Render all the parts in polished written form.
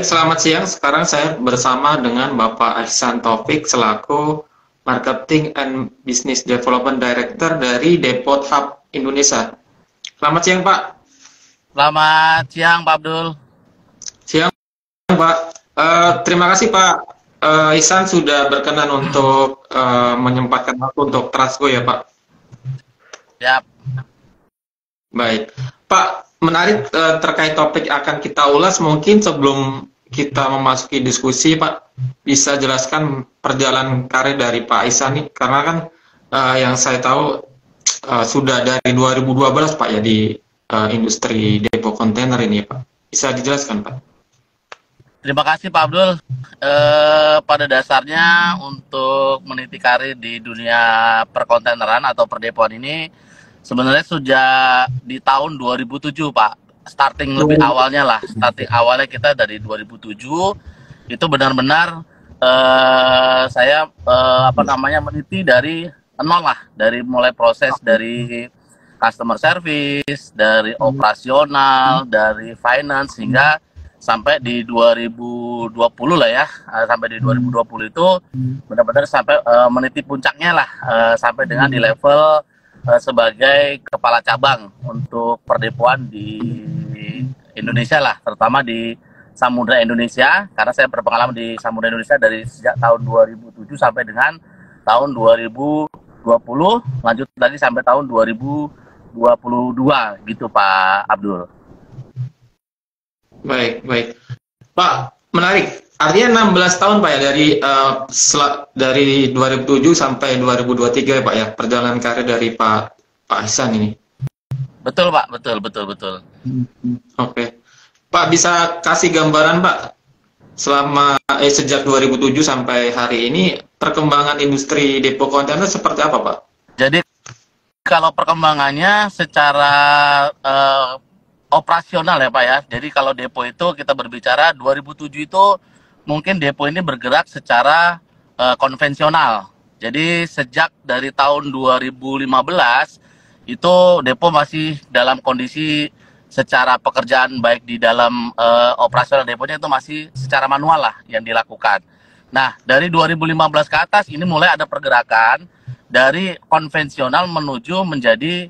Baik, selamat siang. Sekarang saya bersama dengan Bapak Ihsan Taufik selaku Marketing and Business Development Director dari Depot Hub Indonesia. Selamat siang, Pak. Selamat siang, Pak Abdul. Siang, Pak. Terima kasih, Pak Ihsan sudah berkenan untuk menyempatkan waktu untuk Trustgo ya, Pak. Siap. Baik, Pak. Menarik terkait topik akan kita ulas. Mungkin sebelum kita memasuki diskusi, Pak, bisa jelaskan perjalanan karir dari Pak Ihsan nih, karena kan yang saya tahu sudah dari 2012 Pak ya di industri depo kontainer ini, Pak. Bisa dijelaskan, Pak? Terima kasih, Pak Abdul. Pada dasarnya untuk meniti karir di dunia perkontaineran atau perdepoan ini sebenarnya sudah di tahun 2007, Pak. Starting lebih awalnya lah. Starting awalnya kita dari 2007 itu benar-benar saya meniti dari nol lah, dari mulai proses dari customer service, dari operasional, dari finance hingga sampai di 2020 lah ya, sampai di 2020 itu benar-benar sampai meniti puncaknya lah, sampai dengan di level sebagai kepala cabang untuk perdepoan di Indonesia lah, terutama di Samudra Indonesia, karena saya berpengalaman di Samudra Indonesia dari sejak tahun 2007 sampai dengan tahun 2020, lanjut lagi sampai tahun 2022 gitu, Pak Abdul. Baik, baik. Pak, menarik. Artinya 16 tahun Pak ya dari 2007 sampai 2023 ya Pak ya, perjalanan karir dari Pak Ihsan ini. Betul, Pak, betul. Oke. Pak, bisa kasih gambaran Pak selama sejak 2007 sampai hari ini perkembangan industri depo kontainer seperti apa Pak? Jadi kalau perkembangannya secara operasional ya Pak ya. Jadi kalau depo itu kita berbicara 2007 itu mungkin depo ini bergerak secara konvensional. Jadi sejak dari tahun 2015 itu depo masih dalam kondisi secara pekerjaan baik di dalam operasional deponya itu masih secara manual lah yang dilakukan. Nah, dari 2015 ke atas ini mulai ada pergerakan dari konvensional menuju menjadi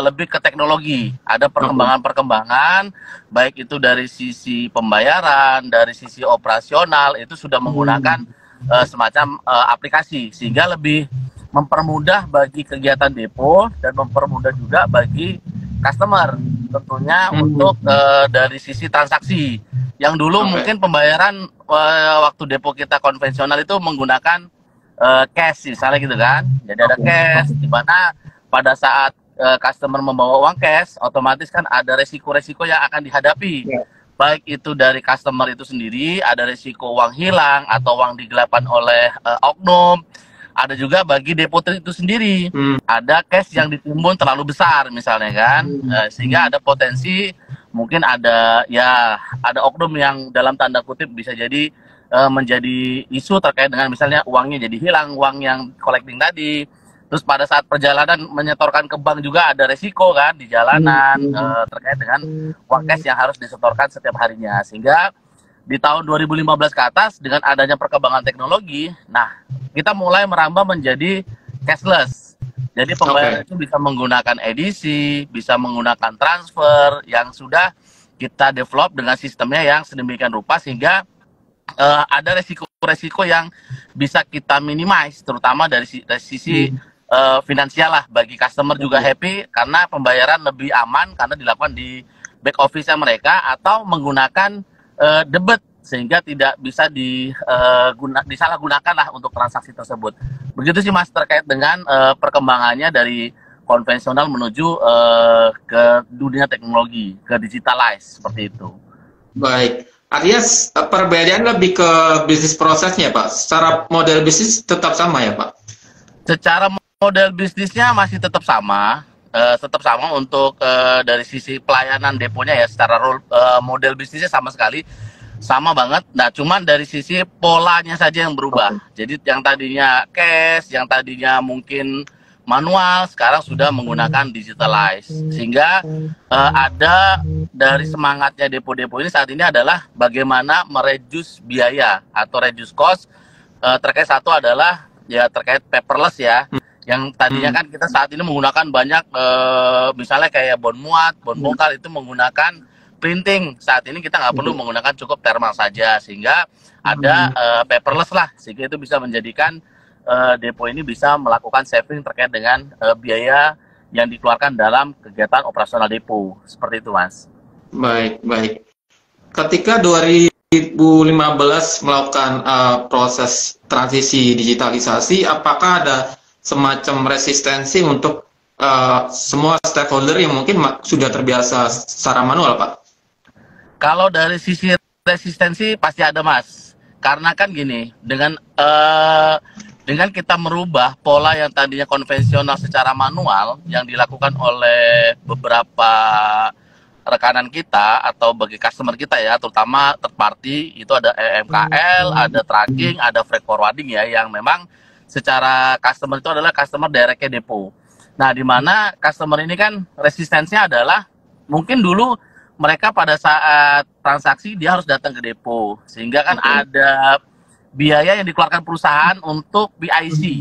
lebih ke teknologi. Ada perkembangan-perkembangan, baik itu dari sisi pembayaran, dari sisi operasional, itu sudah menggunakan semacam aplikasi, sehingga lebih mempermudah bagi kegiatan depo dan mempermudah juga bagi customer, tentunya untuk dari sisi transaksi. Yang dulu mungkin pembayaran waktu depo kita konvensional itu menggunakan cash, misalnya gitu kan. Jadi ada cash, di mana pada saat customer membawa uang cash, otomatis kan ada resiko-resiko yang akan dihadapi. Baik itu dari customer itu sendiri, ada resiko uang hilang atau uang digelapkan oleh oknum. Ada juga bagi depo itu sendiri, ada cash yang ditimbun terlalu besar misalnya kan, sehingga ada potensi mungkin ada oknum yang dalam tanda kutip bisa jadi menjadi isu terkait dengan misalnya uangnya jadi hilang, uang yang collecting tadi. Terus pada saat perjalanan menyetorkan ke bank juga ada resiko kan di jalanan terkait dengan uang cash yang harus disetorkan setiap harinya. Sehingga di tahun 2015 ke atas dengan adanya perkembangan teknologi, nah kita mulai merambah menjadi cashless. Jadi pembayaran itu bisa menggunakan edisi, bisa menggunakan transfer yang sudah kita develop dengan sistemnya yang sedemikian rupa sehingga ada resiko-resiko yang bisa kita minimize, terutama dari sisi finansial lah, bagi customer juga happy karena pembayaran lebih aman karena dilakukan di back office-nya mereka atau menggunakan debit sehingga tidak bisa disalahgunakan lah untuk transaksi tersebut. Begitu sih Mas terkait dengan perkembangannya dari konvensional menuju ke dunia teknologi, ke digitalize seperti itu. Baik. Artinya perbedaan lebih ke bisnis prosesnya Pak. Secara model bisnis tetap sama ya Pak? Secara model bisnisnya masih tetap sama untuk dari sisi pelayanan deponya ya, secara model bisnisnya sama sekali, sama banget. Nah, cuman dari sisi polanya saja yang berubah. Jadi yang tadinya cash, yang tadinya mungkin manual, sekarang sudah menggunakan digitalize. Sehingga ada dari semangatnya depo-depo ini saat ini adalah bagaimana mereduce biaya atau reduce cost. Terkait satu adalah ya terkait paperless ya, yang tadinya kan kita saat ini menggunakan banyak misalnya kayak bon muat, bon bongkar itu menggunakan printing. Saat ini kita nggak perlu menggunakan cukup thermal saja, sehingga ada paperless lah, sehingga itu bisa menjadikan depo ini bisa melakukan saving terkait dengan biaya yang dikeluarkan dalam kegiatan operasional depo. Seperti itu, Mas. Baik, baik. Ketika 2015 melakukan proses transisi digitalisasi, apakah ada semacam resistensi untuk semua stakeholder yang mungkin sudah terbiasa secara manual, Pak? Kalau dari sisi resistensi pasti ada, Mas. Karena kan gini, dengan kita merubah pola yang tadinya konvensional secara manual yang dilakukan oleh beberapa rekanan kita atau bagi customer kita ya, terutama third party, itu ada EMKL, ada tracking, ada freight forwarding ya, yang memang secara customer itu adalah customer directnya depo. Nah, di mana customer ini kan resistensinya adalah mungkin dulu mereka pada saat transaksi dia harus datang ke depo, sehingga kan ada biaya yang dikeluarkan perusahaan untuk BIC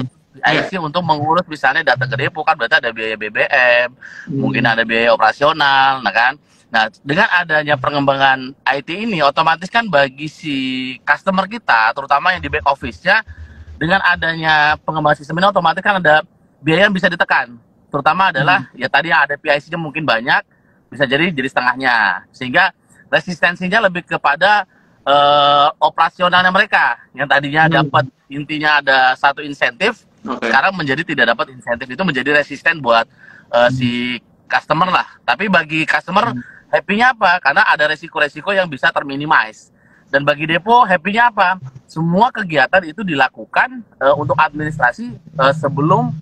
untuk mengurus misalnya datang ke depo, kan berarti ada biaya BBM, mungkin ada biaya operasional, nah kan. Nah, dengan adanya pengembangan IT ini, otomatis kan bagi si customer kita, terutama yang di back office-nya, dengan adanya pengembangan sistem ini otomatis kan ada biaya yang bisa ditekan. Terutama adalah ya tadi yang ada PIC-nya mungkin banyak, bisa jadi setengahnya, sehingga resistensinya lebih kepada operasionalnya mereka yang tadinya dapat intinya ada satu insentif, sekarang menjadi tidak dapat insentif. Itu menjadi resisten buat si customer lah. Tapi bagi customer happy-nya apa? Karena ada resiko-resiko yang bisa terminimize. Dan bagi depo happy-nya apa? Semua kegiatan itu dilakukan untuk administrasi sebelum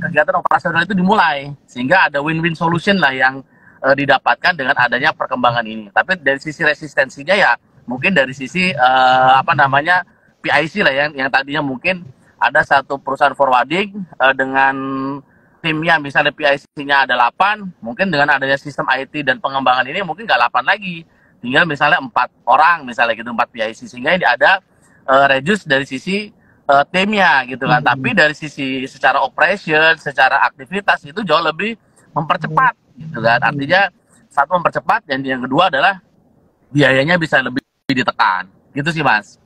kegiatan operasional itu dimulai, sehingga ada win-win solution lah yang didapatkan dengan adanya perkembangan ini. Tapi dari sisi resistensinya ya mungkin dari sisi PIC lah yang tadinya mungkin ada satu perusahaan forwarding dengan timnya misalnya PIC-nya ada 8, mungkin dengan adanya sistem IT dan pengembangan ini mungkin nggak 8 lagi, tinggal misalnya 4 orang misalnya gitu, 4 PIC, sehingga ini ada reduce dari sisi timnya gitu kan. Tapi dari sisi secara operation, secara aktivitas itu jauh lebih mempercepat gitu kan. Artinya satu mempercepat, dan yang kedua adalah biayanya bisa lebih ditekan. Gitu sih, Mas.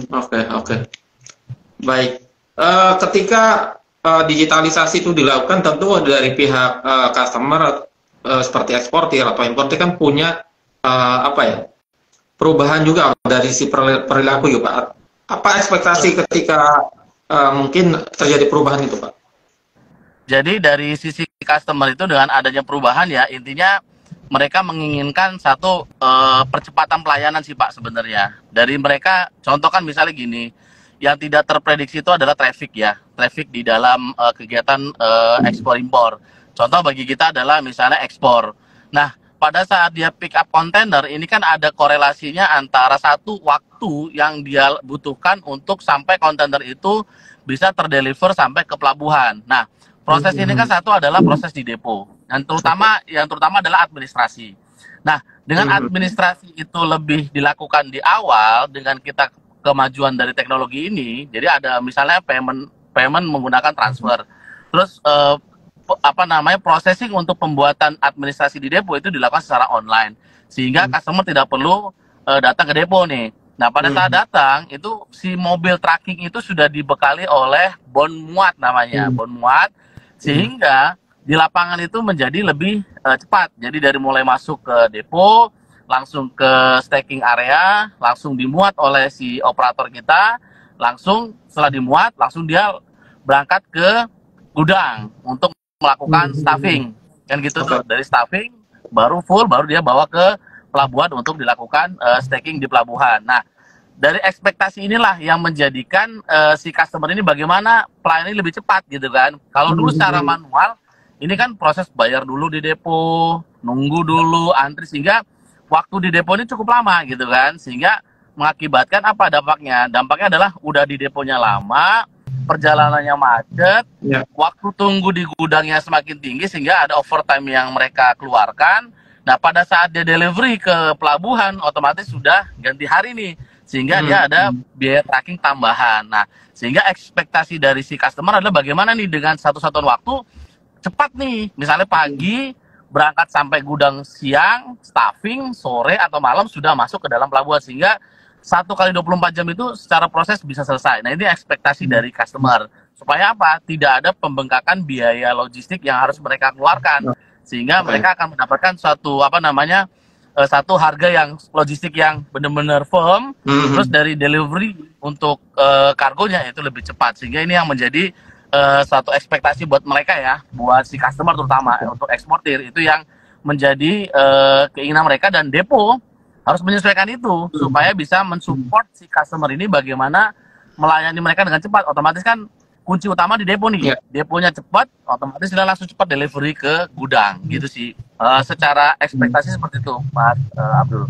Oke. Baik. Ketika digitalisasi itu dilakukan, tentu dari pihak customer seperti eksportir atau importir kan punya perubahan juga dari si perilaku ya, Pak. Apa ekspektasi ketika mungkin terjadi perubahan itu, Pak? Jadi dari sisi customer itu dengan adanya perubahan ya, intinya mereka menginginkan satu percepatan pelayanan sih, Pak, sebenarnya. Dari mereka, contoh kan misalnya gini, yang tidak terprediksi itu adalah traffic ya, traffic di dalam kegiatan ekspor impor. Contoh bagi kita adalah misalnya ekspor. Nah, pada saat dia pick up kontainer, ini kan ada korelasinya antara satu waktu yang dia butuhkan untuk sampai kontainer itu bisa terdeliver sampai ke pelabuhan. Nah, proses ini kan satu adalah proses di depo, yang terutama adalah administrasi. Nah, dengan administrasi itu lebih dilakukan di awal dengan kita kemajuan dari teknologi ini. Jadi ada misalnya payment menggunakan transfer. Terus processing untuk pembuatan administrasi di depo itu dilakukan secara online, sehingga customer tidak perlu datang ke depo nih. Nah, pada saat datang itu si mobil tracking itu sudah dibekali oleh bon muat namanya, bon muat, sehingga di lapangan itu menjadi lebih cepat. Jadi dari mulai masuk ke depo, langsung ke stacking area, langsung dimuat oleh si operator kita, langsung setelah dimuat, langsung dia berangkat ke gudang untuk melakukan staffing. Kan gitu tuh, dari staffing baru full, baru dia bawa ke pelabuhan untuk dilakukan stacking di pelabuhan. Nah, dari ekspektasi inilah yang menjadikan si customer ini bagaimana pelayanan lebih cepat gitu kan. Kalau dulu secara manual, ini kan proses bayar dulu di depo, nunggu dulu, antri, sehingga waktu di depo ini cukup lama gitu kan. Sehingga mengakibatkan apa dampaknya? Dampaknya adalah udah di deponya lama, perjalanannya macet, Ya. waktu tunggu di gudangnya semakin tinggi sehingga ada overtime yang mereka keluarkan. Nah, pada saat dia delivery ke pelabuhan, otomatis sudah ganti hari nih, sehingga dia ada biaya tracking tambahan. Nah, sehingga ekspektasi dari si customer adalah bagaimana nih dengan satu satuan waktu cepat nih, misalnya pagi berangkat sampai gudang siang, staffing, sore atau malam sudah masuk ke dalam pelabuhan, sehingga 1 kali 24 jam itu secara proses bisa selesai. Nah, ini ekspektasi dari customer. Supaya apa? Tidak ada pembengkakan biaya logistik yang harus mereka keluarkan. Sehingga mereka akan mendapatkan satu harga yang logistik yang benar-benar firm, terus dari delivery untuk kargonya itu lebih cepat. Sehingga ini yang menjadi suatu ekspektasi buat mereka ya, buat si customer terutama untuk eksportir, itu yang menjadi keinginan mereka, dan depo harus menyesuaikan itu supaya bisa mensupport si customer ini bagaimana melayani mereka dengan cepat. Otomatis kan kunci utama di depo nih, deponya cepat, otomatis dia langsung cepat delivery ke gudang, gitu sih. Secara ekspektasi seperti itu, Mas Abdul.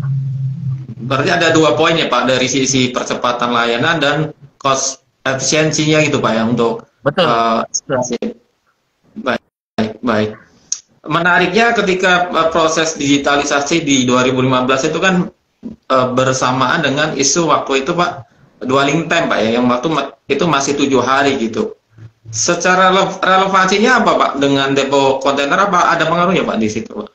Berarti ada 2 poin ya Pak, dari sisi percepatan layanan dan cost efisiensinya gitu Pak ya, untuk betul. Baik. Menariknya ketika proses digitalisasi di 2015 itu kan bersamaan dengan isu waktu itu Pak, dwelling time Pak ya, yang waktu itu masih 7 hari gitu. Secara relevansinya apa Pak dengan depo kontainer, apa ada pengaruhnya Pak di situ Pak?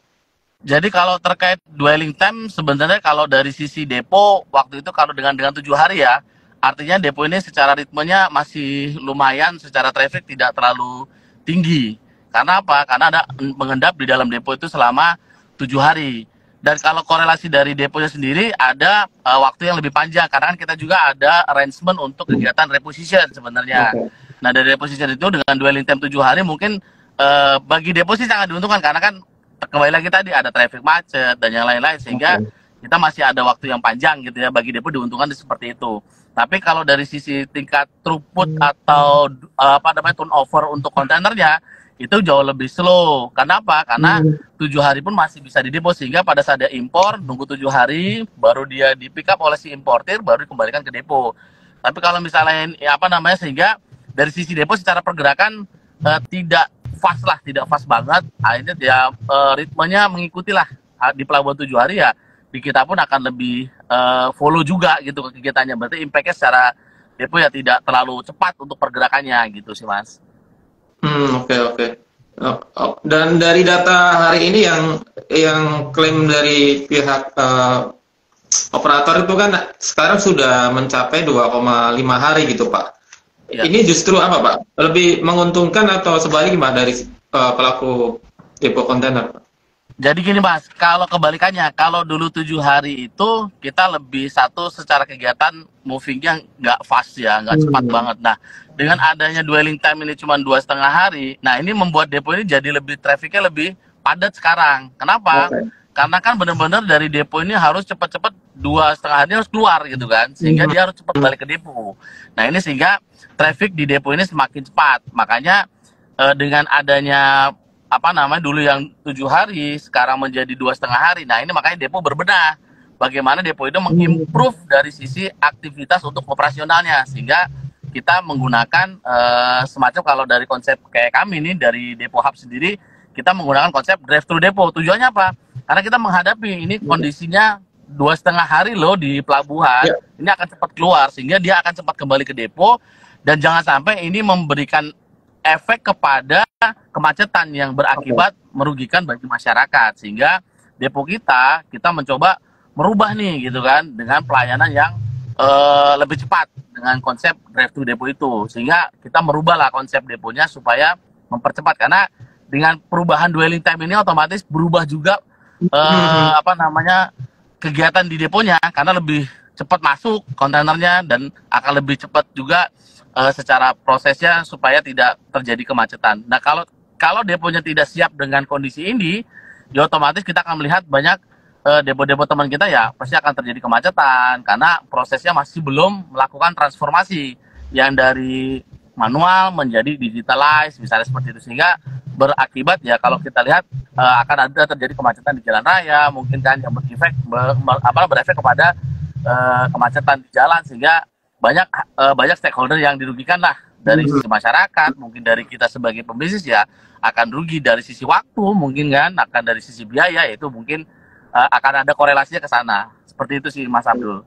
Jadi kalau terkait dwelling time, sebenarnya kalau dari sisi depo waktu itu kalau dengan 7 hari ya, artinya depo ini secara ritmenya masih lumayan, secara traffic tidak terlalu tinggi. Karena apa? Karena ada mengendap di dalam depo itu selama 7 hari. Dan kalau korelasi dari deponya sendiri ada waktu yang lebih panjang, karena kan kita juga ada arrangement untuk kegiatan reposition sebenarnya. Nah, dari reposition itu dengan dwelling time 7 hari mungkin bagi depo sih sangat diuntungkan, karena kan kembali lagi tadi ada traffic macet dan yang lain-lain, sehingga kita masih ada waktu yang panjang gitu ya, bagi depo diuntungkan seperti itu. Tapi kalau dari sisi tingkat throughput atau turnover untuk kontainernya itu jauh lebih slow. Karena apa? Karena 7 hari pun masih bisa di depo, sehingga pada saat dia impor nunggu 7 hari baru dia di pick up oleh si importir, baru dikembalikan ke depo. Tapi kalau misalnya sehingga dari sisi depo secara pergerakan tidak fast banget. Akhirnya dia ritmenya mengikutilah di pelabuhan 7 hari ya. Di kita pun akan lebih follow juga gitu kegiatannya. Berarti impact-nya secara depo ya tidak terlalu cepat untuk pergerakannya gitu sih Mas. Oke. Dan dari data hari ini yang klaim dari pihak operator itu kan sekarang sudah mencapai 2,5 hari gitu Pak. Ya. Ini justru apa Pak? Lebih menguntungkan atau sebaliknya Pak dari pelaku depo kontainer Pak? Jadi gini Mas, kalau kebalikannya, kalau dulu 7 hari itu kita lebih secara kegiatan movingnya nggak fast ya, nggak cepat banget. Nah, dengan adanya dwelling time ini cuma 2,5 hari, nah ini membuat depo ini jadi trafficnya lebih padat sekarang. Kenapa? Karena kan benar-benar dari depo ini harus cepat-cepat 2,5 hari harus keluar gitu kan, sehingga dia harus cepat balik ke depo. Nah ini sehingga traffic di depo ini semakin cepat. Makanya dengan adanya dulu yang 7 hari sekarang menjadi 2,5 hari. Nah ini makanya depo berbenah bagaimana depo itu mengimprove dari sisi aktivitas untuk operasionalnya, sehingga kita menggunakan semacam, kalau dari konsep kayak kami nih dari Depo Hub sendiri, kita menggunakan konsep drive thru depo. Tujuannya apa? Karena kita menghadapi ini kondisinya 2,5 hari loh di pelabuhan, ini akan cepat keluar sehingga dia akan cepat kembali ke depo, dan jangan sampai ini memberikan efek kepada kemacetan yang berakibat merugikan bagi masyarakat, sehingga depo kita mencoba merubah nih gitu kan dengan pelayanan yang lebih cepat dengan konsep drive thru depo itu, sehingga kita merubahlah konsep deponya supaya mempercepat, karena dengan perubahan dwelling time ini otomatis berubah juga kegiatan di deponya, karena lebih cepat masuk kontainernya dan akan lebih cepat juga secara prosesnya supaya tidak terjadi kemacetan. Nah, kalau deponya tidak siap dengan kondisi ini, ya otomatis kita akan melihat banyak depo-depo teman kita ya pasti akan terjadi kemacetan karena prosesnya masih belum melakukan transformasi yang dari manual menjadi digitalized misalnya seperti itu, sehingga berakibat ya kalau kita lihat akan ada terjadi kemacetan di jalan raya mungkin kan, yang berefek kepada kemacetan di jalan, sehingga banyak stakeholder yang dirugikan lah dari sisi masyarakat, mungkin dari kita sebagai pembisnis ya akan rugi dari sisi waktu, mungkin kan akan dari sisi biaya, itu mungkin akan ada korelasinya ke sana. Seperti itu sih Mas Abdul.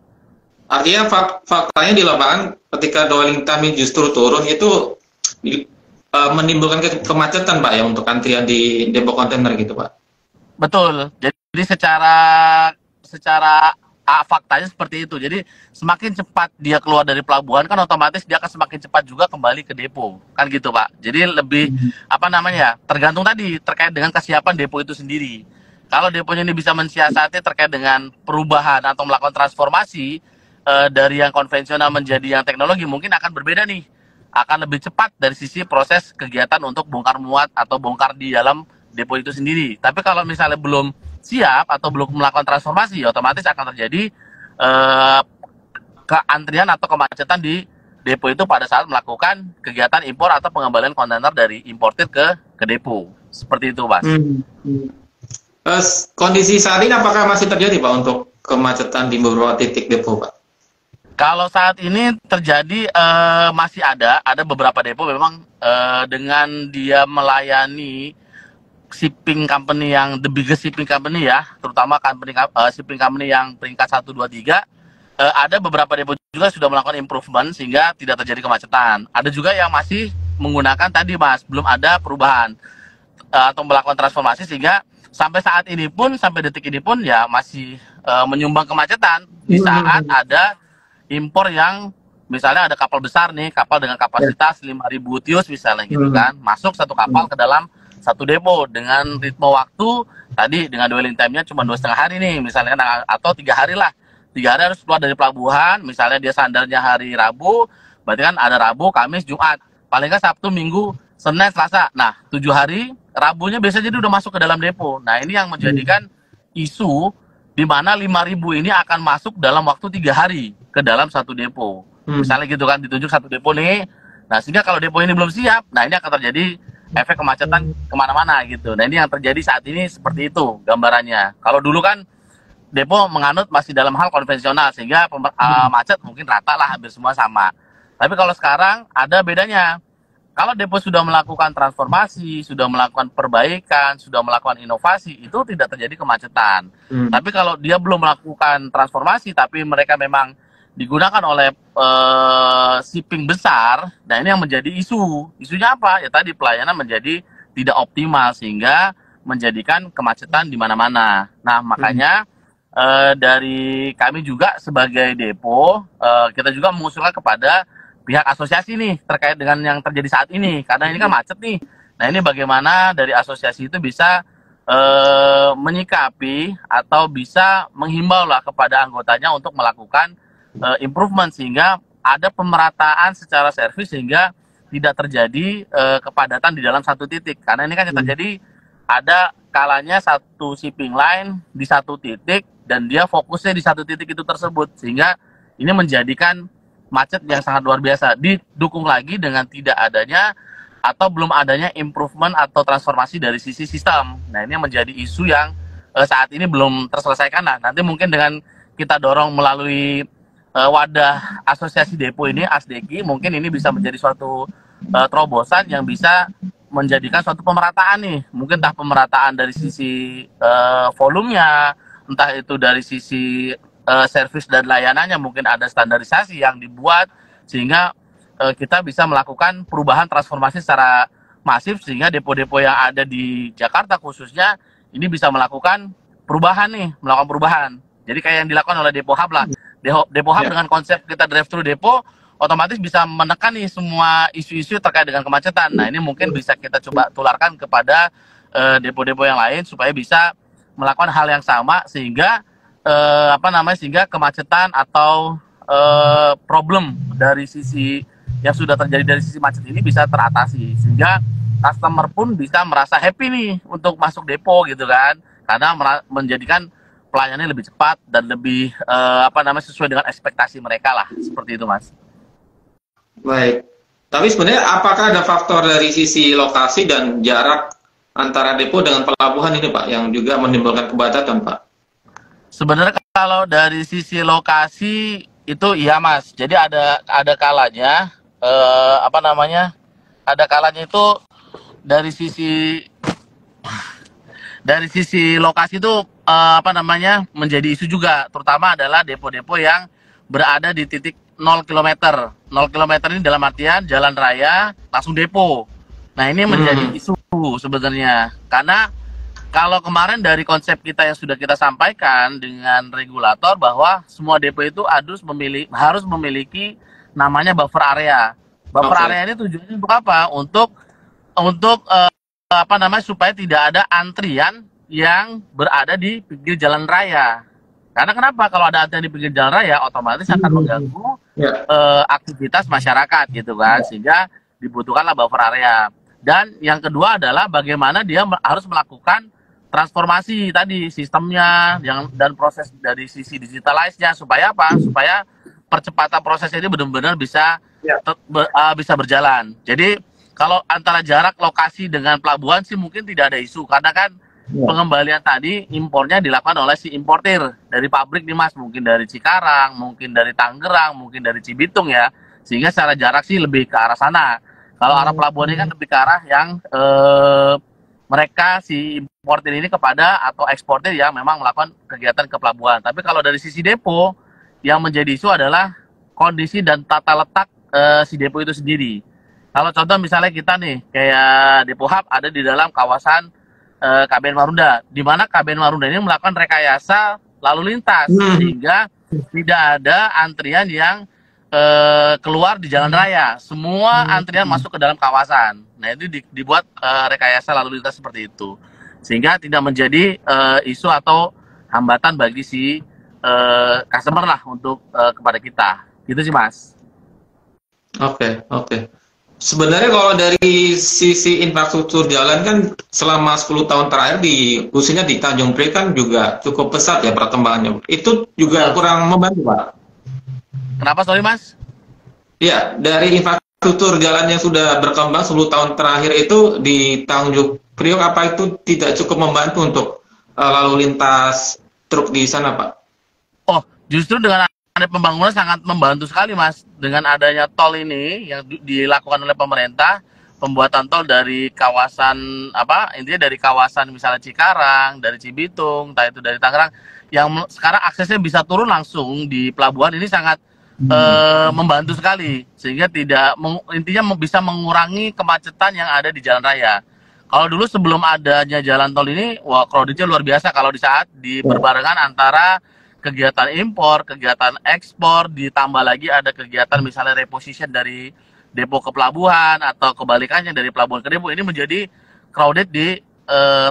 Artinya faktanya di lapangan ketika dwelling time justru turun itu menimbulkan kemacetan Pak ya untuk antrian di depo kontainer gitu Pak. Betul. Jadi secara faktanya seperti itu. Jadi semakin cepat dia keluar dari pelabuhan kan otomatis dia akan semakin cepat juga kembali ke depo. Kan gitu, Pak. Jadi lebih tergantung tadi terkait dengan kesiapan depo itu sendiri. Kalau deponya ini bisa mensiasati terkait dengan perubahan atau melakukan transformasi dari yang konvensional menjadi yang teknologi, mungkin akan berbeda nih. Akan lebih cepat dari sisi proses kegiatan untuk bongkar muat atau bongkar di dalam depo itu sendiri. Tapi kalau misalnya belum siap atau belum melakukan transformasi, otomatis akan terjadi keantrian atau kemacetan di depo itu pada saat melakukan kegiatan impor atau pengembalian kontainer dari importir ke depo. Seperti itu, Mas. Kondisi saat ini apakah masih terjadi Pak untuk kemacetan di beberapa titik depo Pak? Kalau saat ini terjadi masih ada beberapa depo memang dengan dia melayani shipping company yang the biggest shipping company ya, terutama shipping company yang peringkat 1, 2, 3, ada beberapa depo juga sudah melakukan improvement sehingga tidak terjadi kemacetan. Ada juga yang masih menggunakan tadi Mas, belum ada perubahan atau melakukan transformasi sehingga sampai saat ini pun, sampai detik ini pun ya masih menyumbang kemacetan di saat ada impor yang misalnya ada kapal besar nih, kapal dengan kapasitas 5.000 TEU misalnya gitu kan, masuk satu kapal ke dalam satu depo dengan ritme waktu tadi dengan dwelling time-nya cuma 2,5 hari nih misalnya, atau 3 hari lah. 3 hari harus keluar dari pelabuhan, misalnya dia sandarnya hari Rabu, berarti kan ada Rabu, Kamis, Jumat, paling nggak Sabtu, Minggu, Senin, Selasa. Nah, 7 hari, Rabunya biasanya jadi udah masuk ke dalam depo. Nah, ini yang menjadikan isu di mana 5.000 ini akan masuk dalam waktu 3 hari ke dalam satu depo. Misalnya gitu kan, ditunjuk satu depo nih. Nah, sehingga kalau depo ini belum siap, nah ini akan terjadi efek kemacetan kemana-mana gitu. Nah, ini yang terjadi saat ini seperti itu gambarannya. Kalau dulu kan depo menganut masih dalam hal konvensional sehingga macet mungkin rata lah, hampir semua sama. Tapi kalau sekarang ada bedanya. Kalau depo sudah melakukan transformasi, sudah melakukan perbaikan, sudah melakukan inovasi, itu tidak terjadi kemacetan. Tapi kalau dia belum melakukan transformasi, tapi mereka memang digunakan oleh shipping besar, nah ini yang menjadi isu. Isunya apa? Ya tadi pelayanan menjadi tidak optimal sehingga menjadikan kemacetan di mana-mana. Nah, makanya dari kami juga sebagai depo, kita juga mengusulkan kepada pihak asosiasi nih terkait dengan yang terjadi saat ini, karena ini kan macet nih. Nah, ini bagaimana dari asosiasi itu bisa menyikapi atau bisa menghimbau lah kepada anggotanya untuk melakukan improvement sehingga ada pemerataan secara servis sehingga tidak terjadi kepadatan di dalam satu titik. Karena ini kan yang terjadi ada kalanya satu shipping line di satu titik dan dia fokusnya di satu titik itu tersebut sehingga ini menjadikan macet yang sangat luar biasa. Didukung lagi dengan tidak adanya atau belum adanya improvement atau transformasi dari sisi sistem. Nah, ini menjadi isu yang saat ini belum terselesaikan. Nah, nanti mungkin dengan kita dorong melalui wadah asosiasi depo ini, ASDEKI, mungkin ini bisa menjadi suatu terobosan yang bisa menjadikan suatu pemerataan nih. Mungkin entah pemerataan dari sisi volumenya, entah itu dari sisi servis dan layanannya, mungkin ada standarisasi yang dibuat sehingga kita bisa melakukan perubahan transformasi secara masif sehingga depo-depo yang ada di Jakarta khususnya ini bisa melakukan perubahan nih, melakukan perubahan. Jadi kayak yang dilakukan oleh Depo Hub lah. Depo Hub dengan konsep kita drive thru depo otomatis bisa menekan nih semua isu-isu terkait dengan kemacetan. Nah, ini mungkin bisa kita coba tularkan kepada depo-depo yang lain supaya bisa melakukan hal yang sama sehingga sehingga kemacetan atau problem dari sisi yang sudah terjadi dari sisi macet ini bisa teratasi sehingga customer pun bisa merasa happy nih untuk masuk depo gitu kan, karena menjadikan pelayanannya lebih cepat dan lebih sesuai dengan ekspektasi mereka lah, seperti itu Mas. Baik, tapi sebenarnya apakah ada faktor dari sisi lokasi dan jarak antara depo dengan pelabuhan ini Pak yang juga menimbulkan kemacetan Pak? Sebenarnya kalau dari sisi lokasi itu iya Mas, jadi ada kalanya apa namanya, ada kalanya itu dari sisi lokasi itu apa namanya menjadi isu juga, terutama adalah depo-depo yang berada di titik 0 km. 0 km ini dalam artian jalan raya langsung depo. Nah, ini menjadi isu sebenarnya. Karena kalau kemarin dari konsep kita yang sudah kita sampaikan dengan regulator bahwa semua depo itu harus memiliki namanya buffer area. Buffer area ini tujuannya untuk apa? Untuk apa namanya, supaya tidak ada antrian yang berada di pinggir jalan raya. Karena kenapa? Kalau ada antrian di pinggir jalan raya, otomatis akan mengganggu aktivitas masyarakat gitu kan, sehingga dibutuhkanlah buffer area. Dan yang kedua adalah bagaimana dia harus melakukan transformasi tadi sistemnya dan proses dari sisi digitalize-nya, supaya apa? Supaya percepatan proses ini benar-benar bisa bisa berjalan. Jadi kalau antara jarak lokasi dengan pelabuhan sih mungkin tidak ada isu, karena kan pengembalian tadi impornya dilakukan oleh si importir dari pabrik nih Mas, mungkin dari Cikarang, mungkin dari Tangerang, mungkin dari Cibitung ya, sehingga secara jarak sih lebih ke arah sana. Kalau arah pelabuhan ini kan lebih ke arah yang mereka si importir ini kepada atau eksportir yang memang melakukan kegiatan ke pelabuhan. Tapi kalau dari sisi depo, yang menjadi isu adalah kondisi dan tata letak si depo itu sendiri. Kalau contoh misalnya kita nih, kayak Depo Hub ada di dalam kawasan KBN Marunda, di mana KBN Marunda ini melakukan rekayasa lalu lintas, sehingga tidak ada antrian yang keluar di jalan raya. Semua antrian masuk ke dalam kawasan. Nah, itu dibuat rekayasa lalu lintas seperti itu, sehingga tidak menjadi isu atau hambatan bagi si customer lah untuk kepada kita. Gitu sih, Mas. Oke. Sebenarnya kalau dari sisi infrastruktur jalan kan selama 10 tahun terakhir khususnya di Tanjung Priok kan juga cukup pesat ya perkembangannya. Itu juga kurang membantu, Pak. Kenapa, sorry Mas? Ya, dari infrastruktur jalan yang sudah berkembang 10 tahun terakhir itu di Tanjung Priok, apa itu tidak cukup membantu untuk lalu lintas truk di sana, Pak? Oh, justru dengan ada pembangunan sangat membantu sekali, Mas. Dengan adanya tol ini yang dilakukan oleh pemerintah, pembuatan tol dari kawasan intinya dari kawasan misalnya Cikarang, dari Cibitung, entah itu dari Tangerang, yang sekarang aksesnya bisa turun langsung di pelabuhan, ini sangat membantu sekali, sehingga intinya bisa mengurangi kemacetan yang ada di jalan raya. Kalau dulu sebelum adanya jalan tol ini, wah, crowded-nya luar biasa kalau di saat berbarengan antara kegiatan impor, kegiatan ekspor, ditambah lagi ada kegiatan misalnya reposition dari depo ke pelabuhan atau kebalikannya dari pelabuhan ke depo, ini menjadi crowded di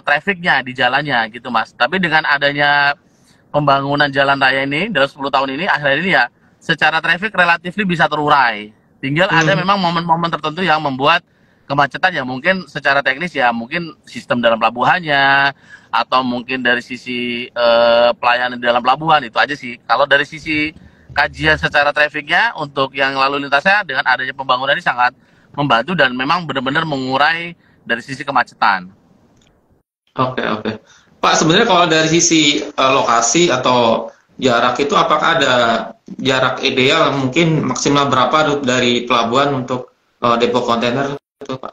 trafficnya, di jalannya gitu Mas. Tapi dengan adanya pembangunan jalan raya ini dalam 10 tahun ini, akhirnya ini ya secara traffic relatif bisa terurai. Tinggal ada memang momen-momen tertentu yang membuat kemacetan ya, mungkin secara teknis ya mungkin sistem dalam pelabuhannya, atau mungkin dari sisi pelayanan di dalam pelabuhan, itu aja sih. Kalau dari sisi kajian secara trafficnya untuk yang lalu lintasnya, dengan adanya pembangunan ini sangat membantu dan memang benar-benar mengurai dari sisi kemacetan. Oke. Pak, sebenarnya kalau dari sisi lokasi atau jarak itu, apakah ada jarak ideal mungkin maksimal berapa dari pelabuhan untuk depo kontainer itu, Pak?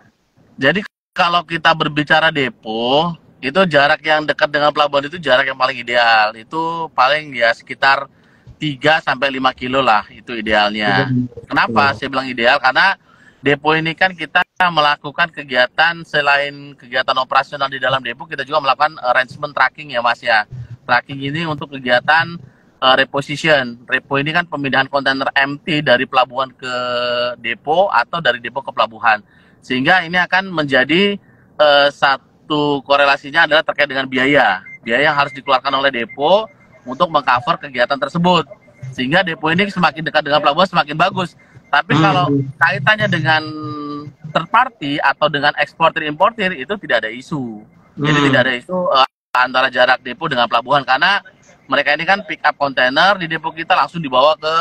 Jadi kalau kita berbicara depo, itu jarak yang dekat dengan pelabuhan itu jarak yang paling ideal. Itu paling ya sekitar 3 sampai 5 kilo lah, itu idealnya. Kenapa saya bilang ideal? Karena depo ini kan kita melakukan kegiatan, selain kegiatan operasional di dalam depo, kita juga melakukan arrangement tracking ya Mas ya. Tracking ini untuk kegiatan reposition. Repo ini kan pemindahan kontainer empty dari pelabuhan ke depo atau dari depo ke pelabuhan. Sehingga ini akan menjadi satu korelasinya adalah terkait dengan biaya yang harus dikeluarkan oleh depo untuk mengcover kegiatan tersebut, sehingga depo ini semakin dekat dengan pelabuhan semakin bagus. Tapi kalau kaitannya dengan third party atau dengan eksportir importir, itu tidak ada isu. Jadi tidak ada isu antara jarak depo dengan pelabuhan, karena mereka ini kan pick up kontainer di depo kita, langsung dibawa ke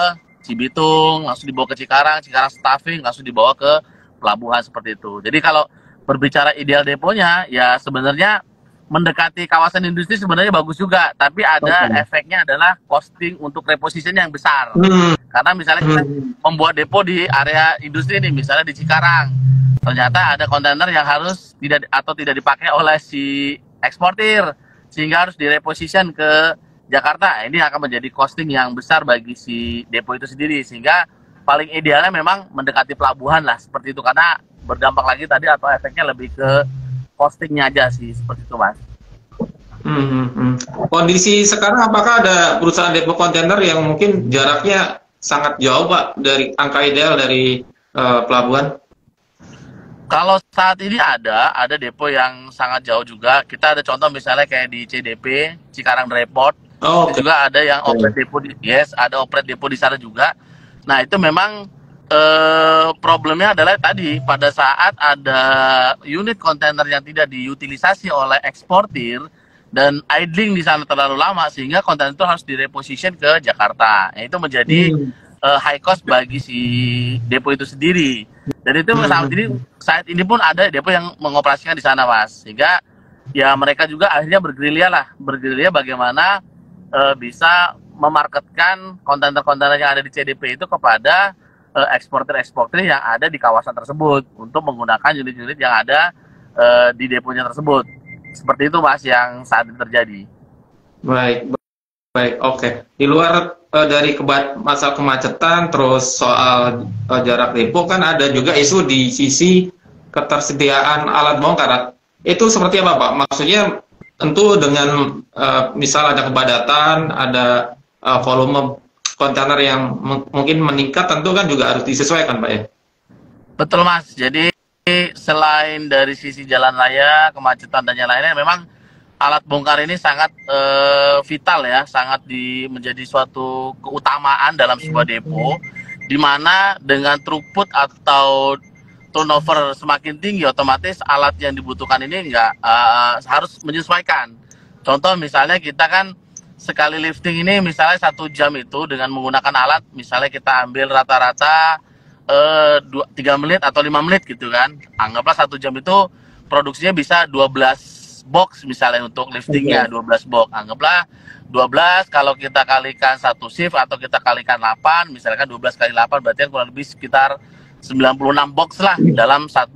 Cibitung, langsung dibawa ke Cikarang staffing, langsung dibawa ke pelabuhan seperti itu. Jadi kalau berbicara ideal deponya, ya sebenarnya mendekati kawasan industri sebenarnya bagus juga, tapi ada efeknya adalah costing untuk reposition yang besar. Karena misalnya kita membuat depo di area industri ini, misalnya di Cikarang, ternyata ada kontainer yang harus tidak dipakai oleh si eksportir, sehingga harus direposition ke Jakarta. Ini akan menjadi costing yang besar bagi si depo itu sendiri, sehingga paling idealnya memang mendekati pelabuhan lah, seperti itu, karena berdampak lagi tadi atau efeknya lebih ke costingnya aja sih, seperti itu Mas. Kondisi sekarang apakah ada perusahaan depo kontainer yang mungkin jaraknya sangat jauh Pak dari angka ideal dari pelabuhan? Kalau saat ini ada depo yang sangat jauh juga. Kita ada contoh misalnya kayak di CDP, Cikarang Drayport. Itu juga ada yang operate depo ada operate depo di sana juga. Nah, itu memang problemnya adalah tadi pada saat ada unit kontainer yang tidak diutilisasi oleh eksportir dan idling di sana terlalu lama, sehingga kontainer itu harus direposition ke Jakarta. Itu menjadi high cost bagi si depo itu sendiri. Dan itu saat ini pun ada depo yang mengoperasikan di sana Mas, sehingga ya mereka juga akhirnya bergerilya bagaimana bisa memarketkan kontainer-kontainer yang ada di CDP itu kepada eksportir-eksportir yang ada di kawasan tersebut untuk menggunakan unit-unit yang ada di deponya tersebut. Seperti itu Mas yang saat ini terjadi. Baik, oke. Di luar dari masalah kemacetan, terus soal jarak depo, kan ada juga isu di sisi ketersediaan alat bongkar. Itu seperti apa Pak? Maksudnya tentu dengan misal ada kepadatan, ada volume kontainer yang mungkin meningkat, tentu kan juga harus disesuaikan Pak ya? Betul Mas, jadi selain dari sisi jalan raya, kemacetan dan yang lainnya, memang alat bongkar ini sangat vital ya, sangat menjadi suatu keutamaan dalam sebuah depo, di mana dengan throughput atau turnover semakin tinggi, otomatis alat yang dibutuhkan ini harus menyesuaikan. Contoh misalnya kita kan sekali lifting ini misalnya 1 jam itu dengan menggunakan alat, misalnya kita ambil rata-rata 3 menit atau 5 menit gitu kan. Anggaplah 1 jam itu produksinya bisa 12 box misalnya untuk liftingnya, 12 box. Anggaplah 12 kalau kita kalikan 1 shift atau kita kalikan 8, misalkan 12 kali 8 berarti kurang lebih sekitar 96 box lah dalam 1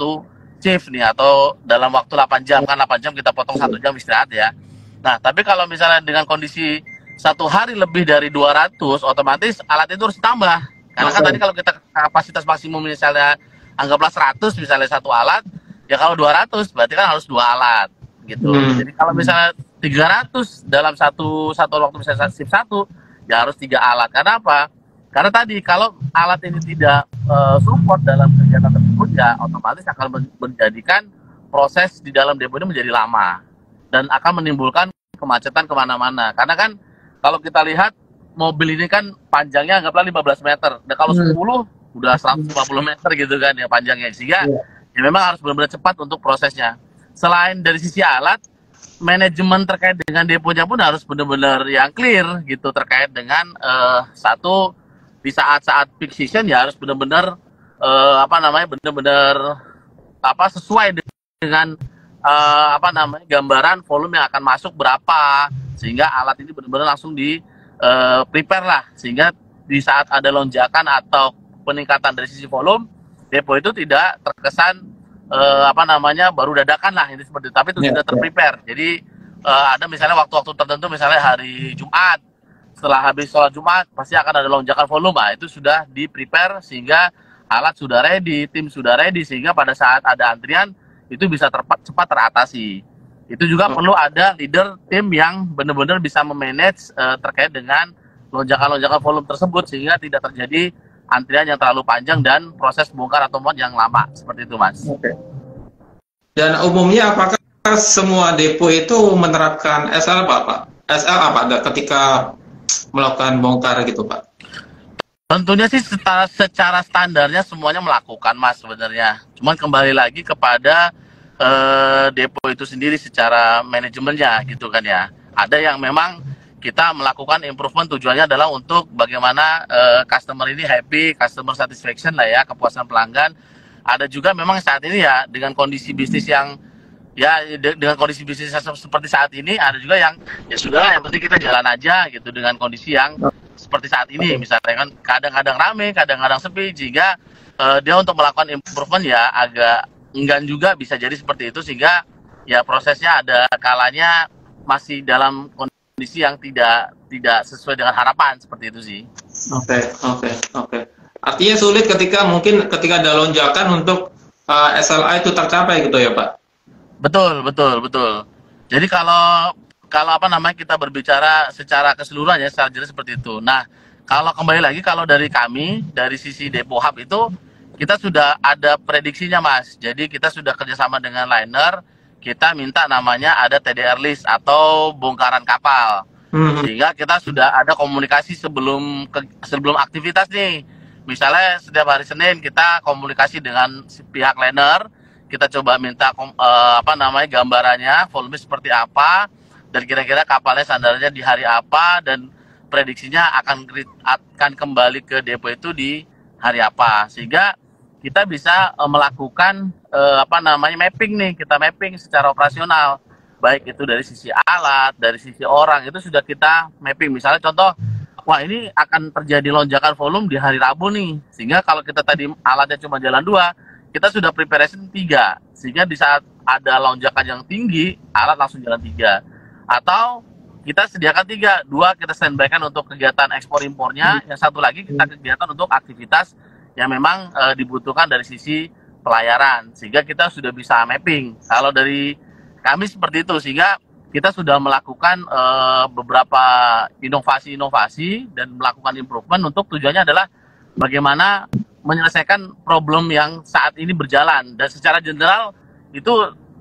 shift nih, atau dalam waktu 8 jam, kan 8 jam kita potong 1 jam istirahat ya. Nah, tapi kalau misalnya dengan kondisi 1 hari lebih dari 200, otomatis alat itu harus ditambah. Karena kan tadi kalau kita kapasitas maksimum misalnya anggaplah 100 misalnya 1 alat, ya kalau 200 berarti kan harus 2 alat gitu. Jadi kalau misalnya 300 dalam satu waktu misalnya shift 1, ya harus 3 alat. Karena apa? Karena tadi kalau alat ini tidak support dalam kegiatan tersebut, ya otomatis akan menjadikan proses di dalam depo ini menjadi lama dan akan menimbulkan kemacetan kemana-mana. Karena kan kalau kita lihat mobil ini kan panjangnya anggaplah 15 meter. Dan kalau 10 udah 150 meter gitu kan ya panjangnya. Sehingga ya memang harus benar-benar cepat untuk prosesnya. Selain dari sisi alat, manajemen terkait dengan deponya pun harus benar-benar yang clear gitu, terkait dengan satu, di saat-saat peak season ya harus benar-benar benar-benar sesuai dengan gambaran volume yang akan masuk berapa, sehingga alat ini benar-benar langsung di prepare lah, sehingga di saat ada lonjakan atau peningkatan dari sisi volume, depo itu tidak terkesan baru dadakan lah, ini seperti itu, tapi itu sudah terprepare. Jadi ada misalnya waktu-waktu tertentu, misalnya hari Jumat, setelah habis sholat Jumat pasti akan ada lonjakan volume, itu sudah di prepare sehingga alat sudah ready, tim sudah ready, sehingga pada saat ada antrian itu bisa cepat teratasi. Itu juga perlu ada leader tim yang benar-benar bisa memanage terkait dengan lonjakan-lonjakan volume tersebut, sehingga tidak terjadi antrian yang terlalu panjang dan proses bongkar atau mod yang lama, seperti itu Mas. Dan umumnya apakah semua depo itu menerapkan SL Pak? SL apa ketika melakukan bongkar gitu Pak? Tentunya sih secara standarnya semuanya melakukan Mas sebenarnya. Cuman kembali lagi kepada depo itu sendiri secara manajemennya gitu kan ya. Ada yang memang kita melakukan improvement, tujuannya adalah untuk bagaimana customer ini happy, customer satisfaction lah ya, kepuasan pelanggan. Ada juga memang saat ini ya dengan kondisi bisnis yang ya dengan kondisi bisnis seperti saat ini, ada juga yang ya sudah, yang penting kita jalan aja gitu dengan kondisi yang seperti saat ini, misalnya kan kadang-kadang rame, kadang-kadang sepi, sehingga dia untuk melakukan improvement ya agak enggan juga, bisa jadi seperti itu, sehingga ya prosesnya ada kalanya masih dalam kondisi yang tidak sesuai dengan harapan, seperti itu sih. Oke. Artinya sulit mungkin ketika ada lonjakan untuk SLA itu tercapai gitu ya, Pak? Betul. Jadi kalau apa namanya, kita berbicara secara keseluruhan ya, secara jelas seperti itu. Nah, kalau kembali lagi, kalau dari kami, dari sisi Depo Hub itu, kita sudah ada prediksinya, Mas. Jadi kita sudah kerjasama dengan liner, kita minta namanya ada TDR list atau bongkaran kapal. Sehingga kita sudah ada komunikasi sebelum aktivitas nih. Misalnya setiap hari Senin kita komunikasi dengan pihak liner, kita coba minta gambarannya, volume seperti apa, dan kira-kira kapalnya standarnya di hari apa, dan prediksinya akan kembali ke depo itu di hari apa, sehingga kita bisa melakukan mapping nih, kita mapping secara operasional, baik itu dari sisi alat, dari sisi orang, itu sudah kita mapping. Misalnya contoh, wah ini akan terjadi lonjakan volume di hari Rabu nih, sehingga kalau kita tadi alatnya cuma jalan 2, kita sudah preparation 3, sehingga di saat ada lonjakan yang tinggi, alat langsung jalan 3. Atau kita sediakan 3, 2 kita standby-kan untuk kegiatan ekspor impornya, yang satu lagi kita kegiatan untuk aktivitas yang memang dibutuhkan dari sisi pelayaran, sehingga kita sudah bisa mapping. Kalau dari kami seperti itu, sehingga kita sudah melakukan beberapa inovasi dan melakukan improvement, untuk tujuannya adalah bagaimana menyelesaikan problem yang saat ini berjalan, dan secara general itu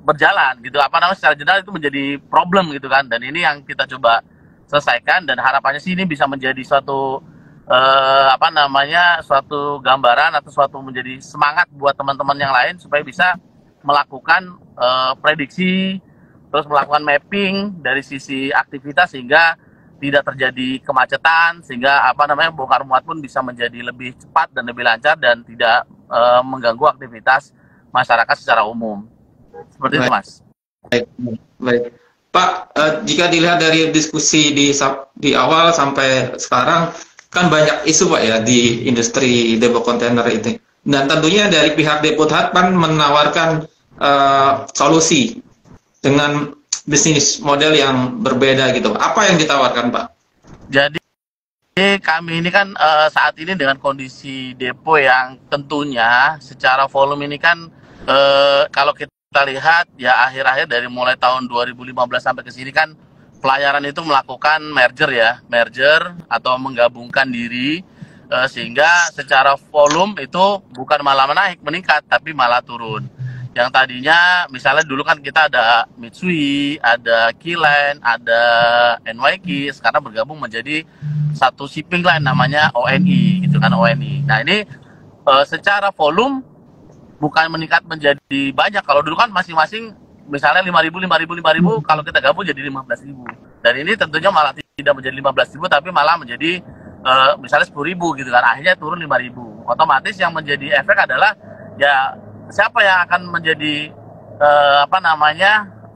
berjalan gitu, secara general itu menjadi problem gitu kan, dan ini yang kita coba selesaikan, dan harapannya sih ini bisa menjadi suatu suatu gambaran atau suatu menjadi semangat buat teman-teman yang lain supaya bisa melakukan prediksi, terus melakukan mapping dari sisi aktivitas, sehingga tidak terjadi kemacetan, sehingga bongkar muat pun bisa menjadi lebih cepat dan lebih lancar, dan tidak mengganggu aktivitas masyarakat secara umum. Seperti itu, Mas. Baik. Pak, jika dilihat dari diskusi di awal sampai sekarang, kan banyak isu, Pak, ya, di industri depo kontainer itu. Dan tentunya dari pihak Depo Hub kan menawarkan solusi dengan bisnis model yang berbeda gitu. Apa yang ditawarkan, Pak? Jadi kami ini kan saat ini dengan kondisi depo yang tentunya secara volume ini kan kalau kita lihat ya akhir-akhir dari mulai tahun 2015 sampai ke sini kan pelayaran itu melakukan merger atau menggabungkan diri, sehingga secara volume itu bukan malah meningkat tapi malah turun. Yang tadinya misalnya dulu kan kita ada Mitsui, ada Keyline, ada NYK, sekarang bergabung menjadi satu shipping line namanya ONI gitu kan, ONI. Nah ini secara volume bukan meningkat menjadi banyak. Kalau dulu kan masing-masing misalnya 5.000, kalau kita gabung jadi 15.000. Dan ini tentunya malah tidak menjadi 15.000 tapi malah menjadi misalnya 10.000 gitu kan. Akhirnya turun 5.000. Otomatis yang menjadi efek adalah ya siapa yang akan menjadi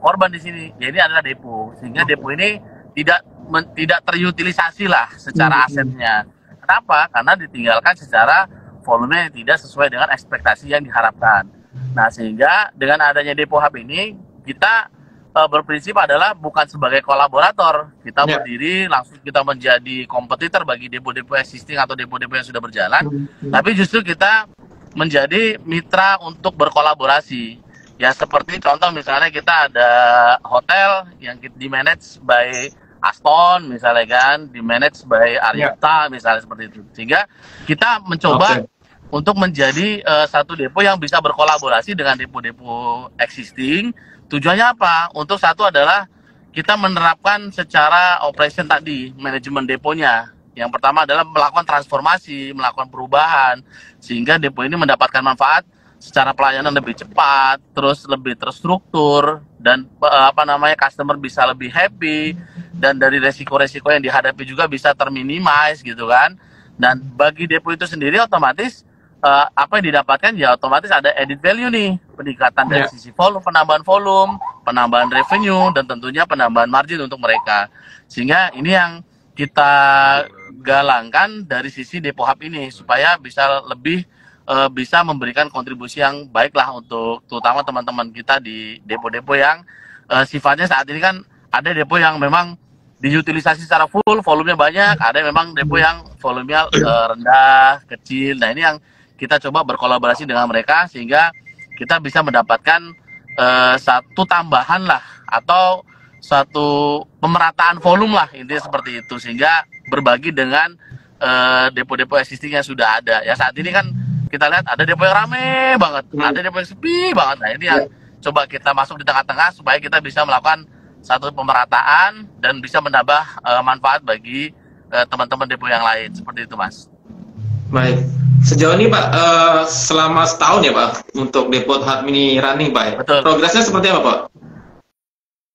korban di sini? Ya ini adalah depo. Sehingga depo ini tidak terutilisasi lah secara asetnya. Kenapa? Karena ditinggalkan secara volume yang tidak sesuai dengan ekspektasi yang diharapkan. Nah, sehingga dengan adanya Depo Hub ini, kita berprinsip adalah bukan sebagai kolaborator. Kita berdiri, langsung kita menjadi kompetitor bagi depo-depo existing atau depo-depo yang sudah berjalan. Tapi justru kita menjadi mitra untuk berkolaborasi. Ya seperti contoh misalnya kita ada hotel yang di-manage by Aston misalnya kan, di-manage by Aryuta misalnya seperti itu. Sehingga kita mencoba untuk menjadi satu depo yang bisa berkolaborasi dengan depo-depo existing. Tujuannya apa? Untuk satu adalah kita menerapkan secara operation tadi, manajemen deponya. Yang pertama adalah melakukan transformasi, melakukan perubahan, sehingga depo ini mendapatkan manfaat secara pelayanan lebih cepat, terus lebih terstruktur, dan customer bisa lebih happy, dan dari resiko-resiko yang dihadapi juga bisa terminimize gitu kan. Dan bagi depo itu sendiri otomatis apa yang didapatkan ya otomatis ada added value nih, peningkatan dari sisi volume, penambahan revenue, dan tentunya penambahan margin untuk mereka. Sehingga ini yang kita galangkan dari sisi Depo Hub ini supaya bisa lebih bisa memberikan kontribusi yang baik lah untuk terutama teman-teman kita di depo-depo yang sifatnya saat ini kan ada depo yang memang diutilisasi secara full, volumenya banyak, ada memang depo yang volumenya rendah, kecil. Nah ini yang kita coba berkolaborasi dengan mereka sehingga kita bisa mendapatkan satu tambahan lah atau satu pemerataan volume lah, intinya seperti itu, sehingga berbagi dengan depo-depo existing yang sudah ada. Ya saat ini kan kita lihat ada depo yang rame banget, ada depo yang sepi banget. Nah ini yang coba kita masuk di tengah-tengah supaya kita bisa melakukan satu pemerataan dan bisa menambah manfaat bagi teman-teman depo yang lain, seperti itu Mas. Baik. Sejauh ini Pak, selama setahun ya Pak, untuk Depo Hub ini running Pak. Betul. Progresnya seperti apa Pak?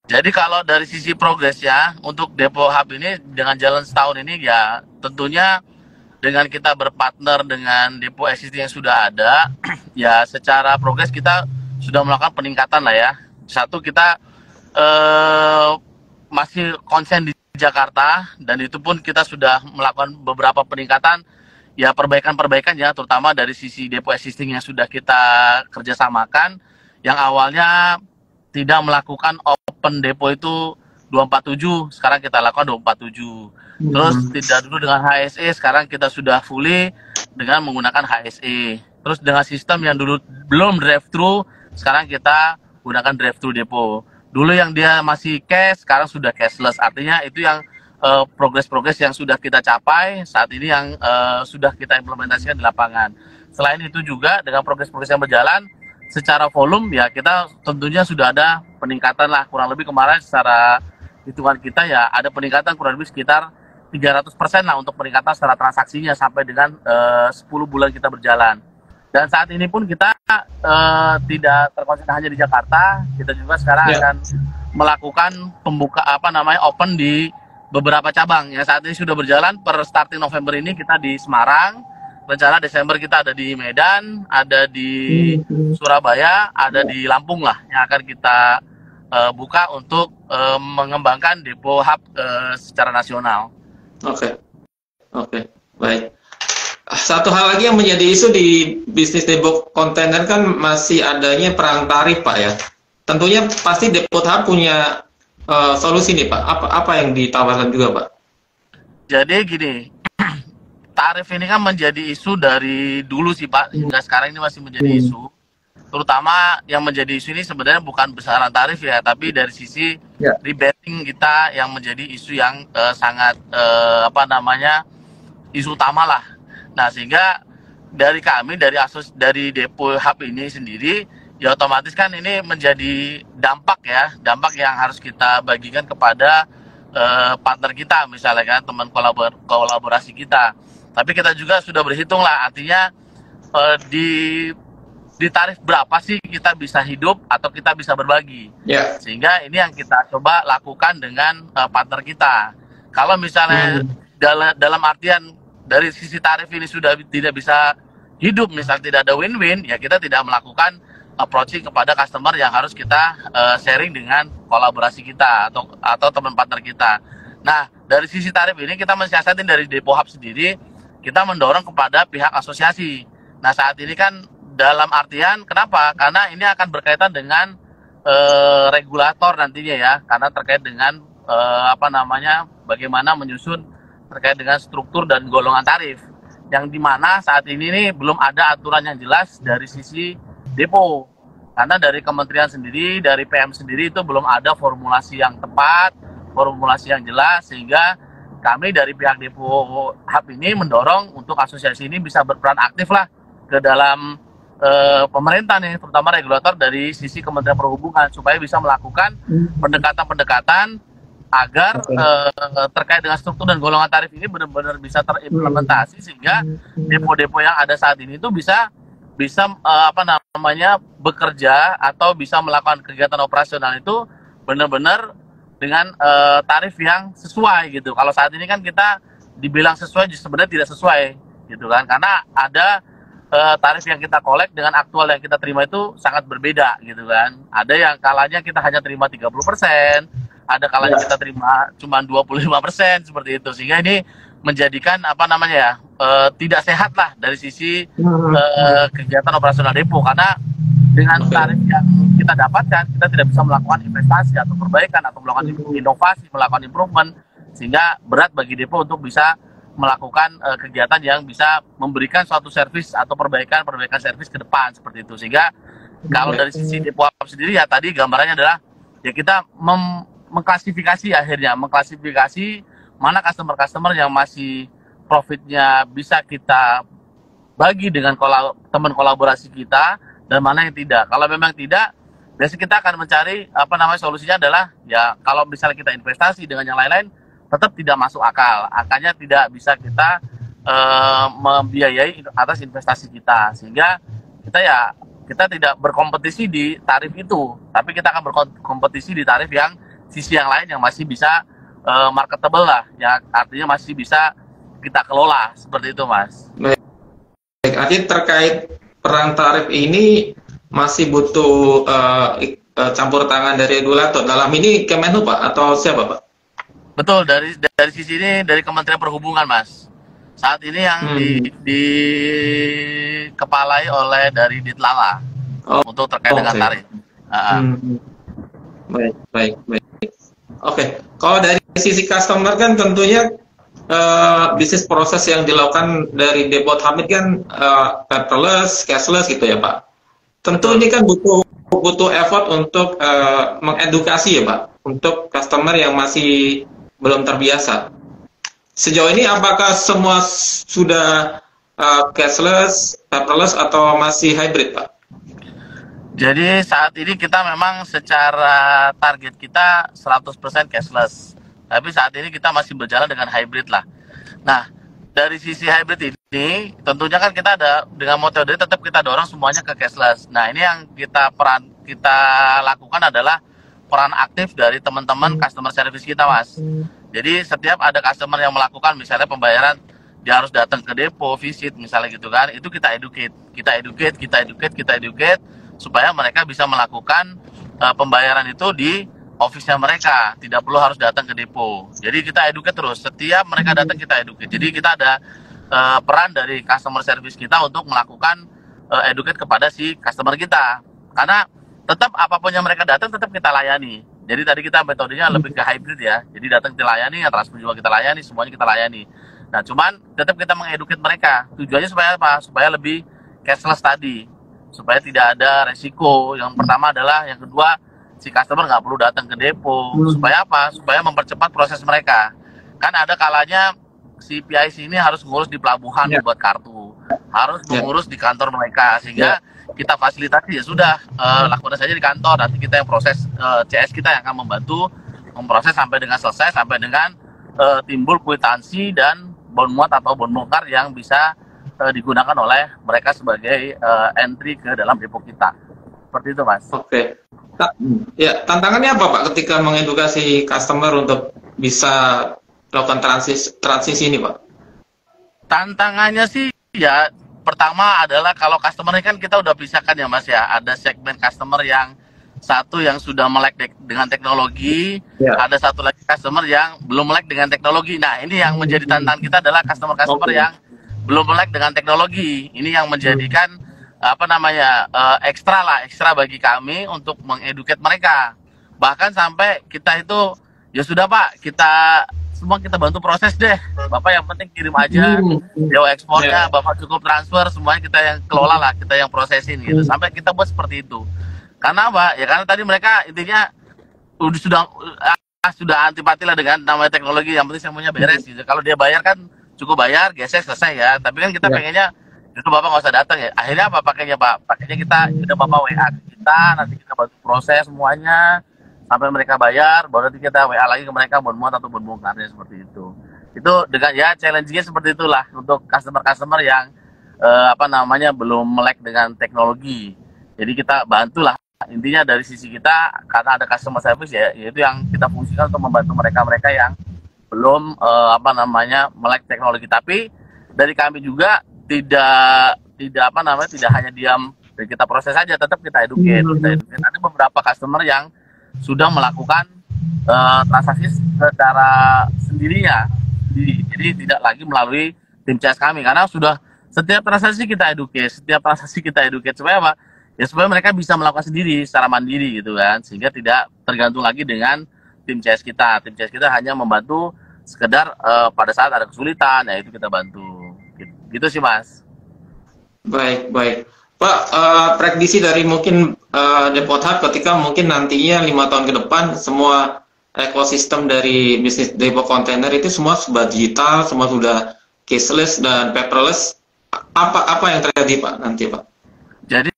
Jadi kalau dari sisi progresnya, untuk Depo Hub ini dengan jalan setahun ini ya tentunya dengan kita berpartner dengan depo existing yang sudah ada, ya secara progres kita sudah melakukan peningkatan lah ya. Satu, kita masih konsen di Jakarta, dan itu pun kita sudah melakukan beberapa peningkatan, ya perbaikan-perbaikan ya, terutama dari sisi depo existing yang sudah kita kerjasamakan, yang awalnya tidak melakukan open depo itu 247, sekarang kita lakukan 247. Terus tidak dulu dengan HSE, sekarang kita sudah fully dengan menggunakan HSE. Terus dengan sistem yang dulu belum drive-thru, sekarang kita gunakan drive-thru depo. Dulu yang dia masih cash, sekarang sudah cashless. Artinya itu yang progres-progres yang sudah kita capai saat ini yang sudah kita implementasikan di lapangan. Selain itu juga dengan progres-progres yang berjalan secara volume ya kita tentunya sudah ada peningkatan lah, kurang lebih kemarin secara hitungan kita ya ada peningkatan kurang lebih sekitar 300% lah untuk peningkatan secara transaksinya sampai dengan 10 bulan kita berjalan. Dan saat ini pun kita tidak terkonsen hanya di Jakarta, kita juga sekarang akan melakukan open di beberapa cabang yang saat ini sudah berjalan. Per starting November ini kita di Semarang, rencana Desember kita ada di Medan, ada di Surabaya, ada di Lampung lah yang akan kita buka untuk mengembangkan Depo Hub secara nasional. Oke, baik. Satu hal lagi yang menjadi isu di bisnis depo kontainer kan masih adanya perang tarif Pak ya. Tentunya pasti Depo Hub punya solusi nih Pak. Apa yang ditawarkan juga Pak? Jadi gini, tarif ini kan menjadi isu dari dulu sih Pak, hingga sekarang ini masih menjadi isu. Terutama yang menjadi isu ini sebenarnya bukan besaran tarif ya, tapi dari sisi rebating kita yang menjadi isu yang sangat isu utama lah. Nah sehingga dari kami dari Depo Hub ini sendiri ya otomatis kan ini menjadi dampak yang harus kita bagikan kepada partner kita, misalnya kan teman kolaborasi kita. Tapi kita juga sudah berhitung lah, artinya di tarif berapa sih kita bisa hidup atau kita bisa berbagi. Sehingga ini yang kita coba lakukan dengan partner kita. Kalau misalnya dalam artian dari sisi tarif ini sudah tidak bisa hidup, misal tidak ada win-win, ya kita tidak melakukan approaching kepada customer yang harus kita sharing dengan kolaborasi kita atau teman partner kita. Nah, dari sisi tarif ini kita mensiasatin dari Depo Hub sendiri, kita mendorong kepada pihak asosiasi. Nah, saat ini kan dalam artian kenapa? Karena ini akan berkaitan dengan regulator nantinya ya, karena terkait dengan bagaimana menyusun terkait dengan struktur dan golongan tarif, yang dimana saat ini nih belum ada aturan yang jelas dari sisi depo, karena dari kementerian sendiri, dari PM sendiri itu belum ada formulasi yang tepat, formulasi yang jelas, sehingga kami dari pihak Depo Hub ini mendorong untuk asosiasi ini bisa berperan aktif lah ke dalam pemerintah nih, terutama regulator dari sisi Kementerian Perhubungan, supaya bisa melakukan pendekatan-pendekatan agar terkait dengan struktur dan golongan tarif ini benar-benar bisa terimplementasi, sehingga depo-depo yang ada saat ini itu bisa bekerja atau bisa melakukan kegiatan operasional itu benar-benar dengan tarif yang sesuai gitu. Kalau saat ini kan kita dibilang sesuai, sebenarnya tidak sesuai gitu kan, karena ada tarif yang kita kolek dengan aktual yang kita terima itu sangat berbeda gitu kan. Ada yang kalanya kita hanya terima 30%, ada kalanya kita terima cuma 25% seperti itu. Sehingga ini menjadikan apa namanya ya, tidak sehat lah dari sisi kegiatan operasional depo, karena dengan tarif yang kita dapatkan kita tidak bisa melakukan investasi atau perbaikan atau melakukan inovasi, melakukan improvement, sehingga berat bagi depo untuk bisa melakukan kegiatan yang bisa memberikan suatu servis atau perbaikan servis ke depan seperti itu. Sehingga kalau dari sisi depo sendiri ya tadi gambarannya adalah ya kita mengklasifikasi mana customer yang masih profitnya bisa kita bagi dengan teman kolaborasi kita dan mana yang tidak. Kalau memang tidak, biasanya kita akan mencari solusinya adalah ya kalau misalnya kita investasi dengan yang lain-lain tetap tidak masuk akal, angkanya tidak bisa kita membiayai atas investasi kita, sehingga kita tidak berkompetisi di tarif itu, tapi kita akan berkompetisi di tarif yang sisi yang lain yang masih bisa marketable lah, yang artinya masih bisa kita kelola seperti itu, Mas. Baik, artinya terkait perang tarif ini masih butuh campur tangan dari regulator. Dalam ini Kemenhub Pak atau siapa Pak? Betul, dari sisi ini dari Kementerian Perhubungan, Mas. Saat ini yang dikepalai oleh dari Ditlala untuk terkait dengan tarif. Baik. Oke, kalau dari sisi customer kan tentunya bisnis proses yang dilakukan dari Depot Hamid kan paperless, cashless gitu ya Pak. Tentu ini kan butuh effort untuk mengedukasi ya Pak, untuk customer yang masih belum terbiasa. Sejauh ini apakah semua sudah cashless, paperless atau masih hybrid Pak? Jadi saat ini kita memang secara target kita 100% cashless. Tapi saat ini kita masih berjalan dengan hybrid lah. Nah, dari sisi hybrid ini tentunya kan kita ada dengan metode tetap kita dorong semuanya ke cashless. Nah, ini yang kita lakukan adalah peran aktif dari teman-teman customer service kita, Mas. Jadi setiap ada customer yang melakukan misalnya pembayaran dia harus datang ke depo, visit misalnya gitu kan, itu kita educate supaya mereka bisa melakukan pembayaran itu di office-nya mereka, tidak perlu harus datang ke depo. Jadi kita educate terus, setiap mereka datang kita educate. Jadi kita ada peran dari customer service kita untuk melakukan educate kepada si customer kita. Karena tetap apapun yang mereka datang tetap kita layani. Jadi tadi kita metodenya lebih ke hybrid ya. Jadi datang kita layani, yang transfer juga kita layani, semuanya kita layani. Nah, cuman tetap kita mengeduket mereka. Tujuannya supaya apa? Supaya lebih cashless tadi. Supaya tidak ada resiko. Yang pertama adalah, yang kedua, si customer nggak perlu datang ke depo. Supaya apa? Supaya mempercepat proses mereka. Kan ada kalanya si PIC ini harus ngurus di pelabuhan buat kartu. Harus mengurus di kantor mereka. Sehingga kita fasilitasi, ya sudah, lakukan saja di kantor. Nanti kita yang proses, CS kita yang akan membantu memproses sampai dengan selesai, sampai dengan timbul kwitansi dan bon muat atau bon bongkar yang bisa digunakan oleh mereka sebagai entry ke dalam depo kita. Seperti itu, Mas. Oke. Ya, tantangannya apa Pak ketika mengedukasi customer untuk bisa melakukan transisi ini Pak? Tantangannya sih ya, pertama adalah kalau customer ini kan kita udah pisahkan ya Mas ya. Ada segmen customer yang satu yang sudah melek dengan teknologi, ada satu lagi customer yang belum melek dengan teknologi. Nah, ini yang menjadi tantangan kita adalah customer yang belum melek dengan teknologi. Ini yang menjadikan ekstra bagi kami untuk mengeduket mereka. Bahkan sampai kita itu ya sudah Pak, semua kita bantu proses deh. Bapak yang penting kirim aja, jauh ekspornya, Bapak cukup transfer, semuanya kita yang kelola lah, kita yang prosesin gitu. Sampai kita buat seperti itu. Karena apa? Ya karena tadi mereka intinya sudah antipati lah dengan namanya teknologi, yang penting semuanya beres gitu. Kalau dia bayar kan cukup bayar, gesek selesai ya. Tapi kan kita pengennya itu Bapak nggak usah datang ya. Akhirnya apa pakainya Pak? Pakainya kita Bapak WA kita, nanti kita bantu proses semuanya sampai mereka bayar, baru nanti kita WA lagi ke mereka bon muat atau bon bongkarnya seperti itu. Itu dengan ya challenge-nya seperti itulah untuk customer yang belum melek dengan teknologi. Jadi kita bantulah. Intinya dari sisi kita, karena ada customer service ya, yaitu yang kita fungsikan untuk membantu mereka yang belum melek teknologi. Tapi dari kami juga tidak tidak apa namanya, tidak hanya diam dan kita proses saja, tetap kita educate. Ada beberapa customer yang sudah melakukan transaksi secara sendirinya, jadi tidak lagi melalui tim CS kami, karena sudah setiap transaksi kita educate supaya apa? Ya supaya mereka bisa melakukan sendiri secara mandiri gitu kan, sehingga tidak tergantung lagi dengan tim CS kita. Tim CS kita hanya membantu sekedar pada saat ada kesulitan, ya itu kita bantu. Gitu sih Mas. Baik. Pak, prediksi dari mungkin Depot Hub ketika mungkin nantinya 5 tahun ke depan semua ekosistem dari bisnis depo kontainer itu semua sudah digital, semua sudah cashless dan paperless. Apa yang terjadi Pak nanti Pak? Jadi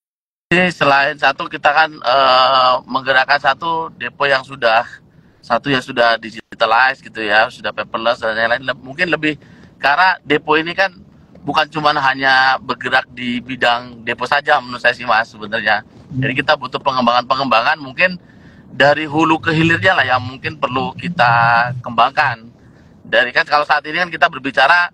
selain satu kita kan menggerakkan satu depo yang sudah digitalized gitu ya, sudah paperless dan lain-lain. Mungkin lebih karena depo ini kan bukan cuma hanya bergerak di bidang depo saja menurut saya sih Mas sebenarnya. Jadi kita butuh pengembangan mungkin dari hulu ke hilirnya lah yang mungkin perlu kita kembangkan. Dari kan kalau saat ini kan kita berbicara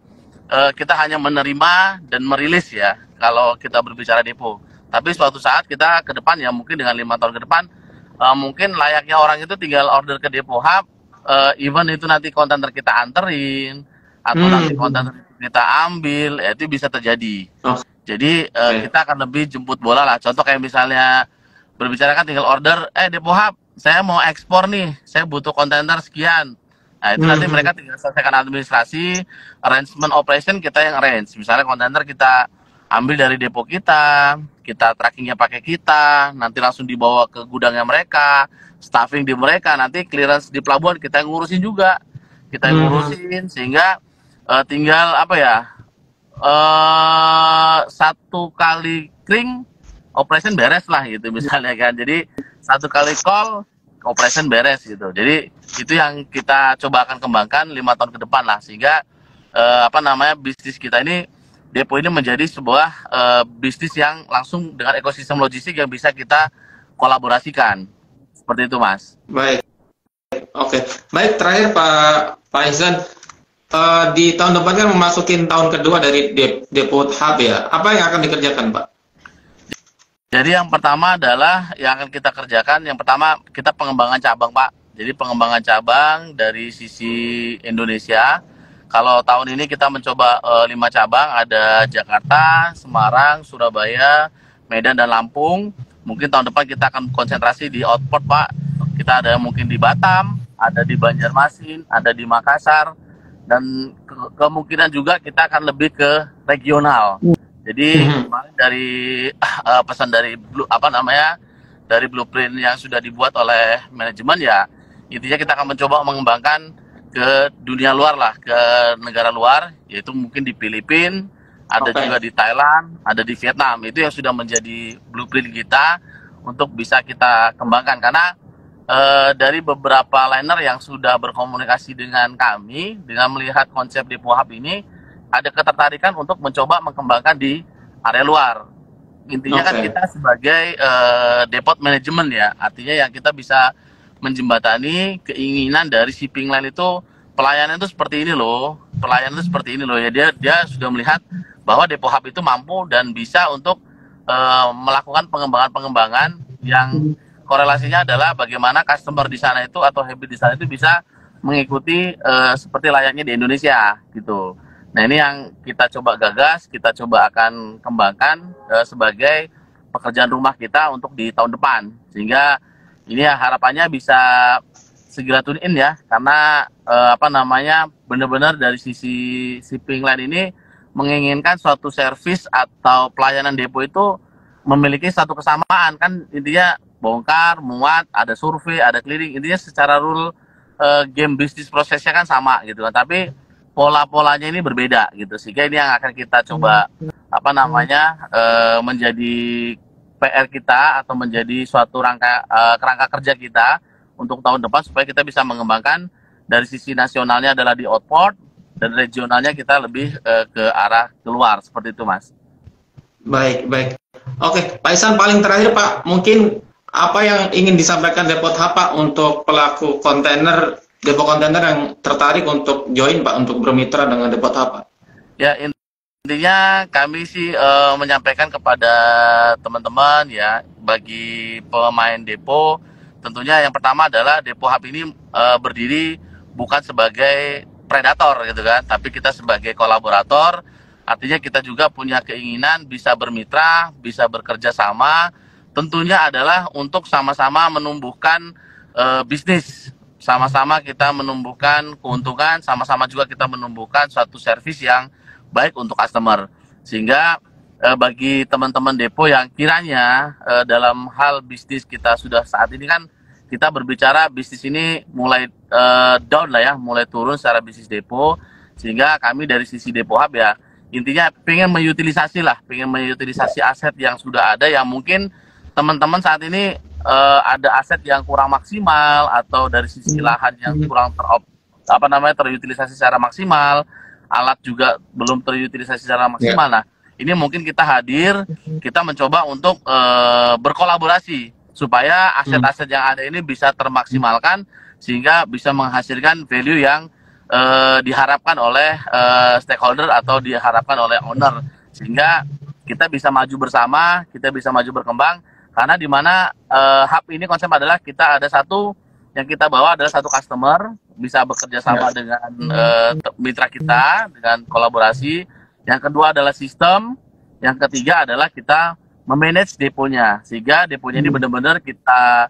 kita hanya menerima dan merilis ya kalau kita berbicara depo. Tapi suatu saat kita ke depan ya mungkin dengan 5 tahun ke depan mungkin layaknya orang itu tinggal order ke Depo Hub, even itu nanti kontainer kita anterin atau nanti kontainer kita ambil, ya itu bisa terjadi. Jadi kita akan lebih jemput bola lah. Contoh kayak misalnya berbicara kan tinggal order, Depo Hub, saya mau ekspor nih, saya butuh kontainer sekian. Nah itu nanti mereka tinggal selesaikan administrasi, arrangement operation kita yang arrange. Misalnya kontainer kita ambil dari depo kita trackingnya pakai kita, nanti langsung dibawa ke gudangnya mereka, staffing di mereka, nanti clearance di pelabuhan kita yang ngurusin juga, sehingga tinggal apa ya, satu kali kring operation beres lah gitu misalnya kan. Jadi satu kali call operation beres gitu. Jadi itu yang kita coba akan kembangkan 5 tahun ke depan lah, sehingga bisnis kita ini, depo ini menjadi sebuah bisnis yang langsung dengan ekosistem logistik yang bisa kita kolaborasikan. Seperti itu Mas. Baik. Oke. Baik, terakhir Pak Ihsan, di tahun depan kan memasukin tahun kedua dari Depo Hub ya. Apa yang akan dikerjakan Pak? Jadi yang pertama adalah yang akan kita kerjakan, yang pertama kita pengembangan cabang Pak. Jadi pengembangan cabang dari sisi Indonesia. Kalau tahun ini kita mencoba 5 cabang, ada Jakarta, Semarang, Surabaya, Medan, dan Lampung. Mungkin tahun depan kita akan konsentrasi di outport Pak. Kita ada mungkin di Batam, ada di Banjarmasin, ada di Makassar, dan kemungkinan juga kita akan lebih ke regional. Jadi dari pesan dari dari blueprint yang sudah dibuat oleh manajemen ya, intinya kita akan mencoba mengembangkan ke dunia luar lah, ke negara luar, yaitu mungkin di Filipina, ada juga di Thailand, ada di Vietnam. Itu yang sudah menjadi blueprint kita untuk bisa kita kembangkan, karena dari beberapa liner yang sudah berkomunikasi dengan kami, dengan melihat konsep Depo Hub ini, ada ketertarikan untuk mencoba mengembangkan di area luar. Intinya kan kita sebagai depot manajemen ya, artinya yang kita bisa menjembatani keinginan dari shipping line itu, pelayanan itu seperti ini loh, ya dia sudah melihat bahwa Depo Hub itu mampu dan bisa untuk melakukan pengembangan yang korelasinya adalah bagaimana customer di sana itu atau habit di sana itu bisa mengikuti seperti layaknya di Indonesia gitu. Nah ini yang kita coba gagas, kita coba akan kembangkan sebagai pekerjaan rumah kita untuk di tahun depan, sehingga ini ya harapannya bisa segera tune in ya, karena benar-benar dari sisi shipping line ini menginginkan suatu service atau pelayanan depo itu memiliki satu kesamaan kan, intinya bongkar, muat, ada survei, ada clearing, intinya secara rule game bisnis prosesnya kan sama gitu kan, tapi pola-polanya ini berbeda gitu, sehingga ini yang akan kita coba menjadi PR kita atau menjadi suatu kerangka kerja kita untuk tahun depan, supaya kita bisa mengembangkan dari sisi nasionalnya adalah di outport dan regionalnya kita lebih ke arah keluar, seperti itu Mas. Baik. Oke, Pak Ihsan, paling terakhir Pak, mungkin apa yang ingin disampaikan Depot Hub Pak untuk pelaku kontainer, depo kontainer yang tertarik untuk join Pak, untuk bermitra dengan Depot Hub Pak? Ya, Intinya kami sih menyampaikan kepada teman-teman ya, bagi pemain depo, tentunya yang pertama adalah Depo Hub ini berdiri bukan sebagai predator gitu kan, tapi kita sebagai kolaborator. Artinya kita juga punya keinginan bisa bermitra, bisa bekerja sama. Tentunya adalah untuk sama-sama menumbuhkan bisnis, sama-sama kita menumbuhkan keuntungan, sama-sama juga kita menumbuhkan suatu servis yang baik untuk customer. Sehingga bagi teman-teman depo yang kiranya dalam hal bisnis kita sudah saat ini kan kita berbicara bisnis ini mulai down lah ya, mulai turun secara bisnis depo, sehingga kami dari sisi Depo Hub ya intinya pengen mengutilisasi aset yang sudah ada, yang mungkin teman-teman saat ini ada aset yang kurang maksimal atau dari sisi lahan yang kurang terutilisasi secara maksimal, alat juga belum terutilisasi secara maksimal. Nah, ini mungkin kita hadir, kita mencoba untuk berkolaborasi supaya aset-aset yang ada ini bisa termaksimalkan sehingga bisa menghasilkan value yang diharapkan oleh stakeholder atau diharapkan oleh owner, sehingga kita bisa maju bersama, kita bisa maju berkembang. Karena di mana hub ini konsep adalah kita ada satu yang kita bawa adalah satu customer, bisa bekerja sama dengan mitra kita, dengan kolaborasi. Yang kedua adalah sistem, yang ketiga adalah kita memanage deponya, sehingga deponya ini benar-benar kita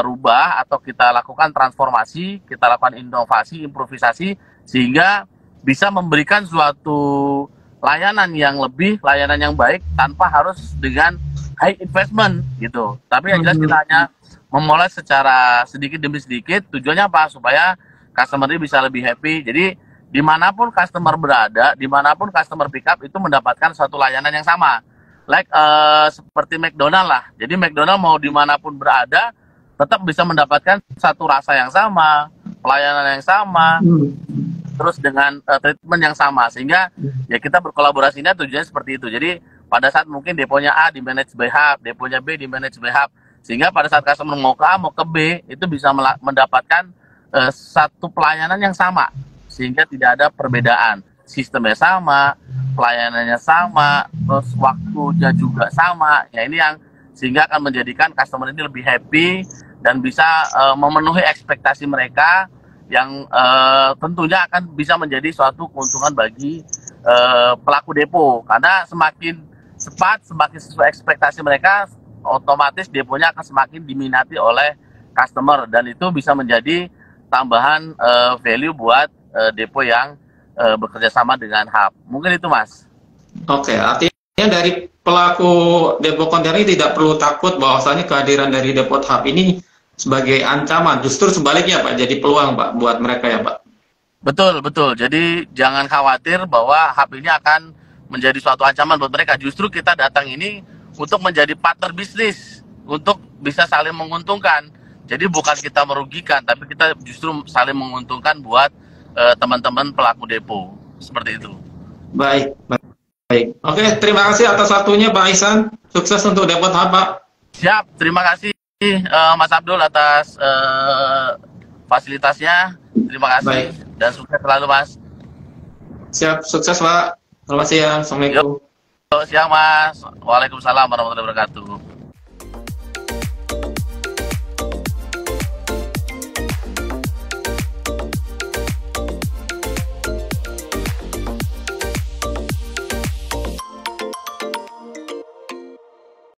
rubah atau kita lakukan transformasi, kita lakukan inovasi, improvisasi, sehingga bisa memberikan suatu layanan yang lebih, layanan yang baik tanpa harus dengan high investment gitu. Tapi yang jelas kita hanya memoles secara sedikit demi sedikit. Tujuannya apa? Supaya customer ini bisa lebih happy. Jadi dimanapun customer berada, dimanapun customer pick up itu mendapatkan suatu layanan yang sama. Like seperti McDonald lah. Jadi McDonald mau dimanapun berada tetap bisa mendapatkan satu rasa yang sama, pelayanan yang sama, terus dengan treatment yang sama. Sehingga ya kita berkolaborasinya tujuannya seperti itu. Jadi pada saat mungkin deponya A di manage by Hub, deponya B di manage by Hub, sehingga pada saat customer mau ke A mau ke B itu bisa mendapatkan satu pelayanan yang sama, sehingga tidak ada perbedaan. Sistemnya sama, pelayanannya sama, terus waktunya juga sama. Ya ini yang sehingga akan menjadikan customer ini lebih happy dan bisa memenuhi ekspektasi mereka, yang tentunya akan bisa menjadi suatu keuntungan bagi pelaku depo. Karena semakin cepat, semakin sesuai ekspektasi mereka, otomatis deponya akan semakin diminati oleh customer, dan itu bisa menjadi tambahan value buat depo yang bekerja sama dengan Hub. Mungkin itu, Mas. Oke, artinya dari pelaku depo kontainer ini tidak perlu takut bahwasanya kehadiran dari Depo Hub ini sebagai ancaman, justru sebaliknya Pak, jadi peluang Pak buat mereka ya Pak. Betul, betul. Jadi jangan khawatir bahwa Hub ini akan menjadi suatu ancaman buat mereka. Justru kita datang ini untuk menjadi partner bisnis, untuk bisa saling menguntungkan. Jadi bukan kita merugikan, tapi kita justru saling menguntungkan buat teman-teman pelaku depo. Seperti itu. Baik. Oke, terima kasih atas waktunya Pak Ihsan. Sukses untuk Depo Hub Pak. Siap, terima kasih Mas Abdul atas fasilitasnya. Terima kasih. Baik. Dan sukses selalu Mas. Siap, sukses Pak. Selamat siang. Assalamualaikum. Selamat siang Mas. Waalaikumsalam warahmatullahi wabarakatuh.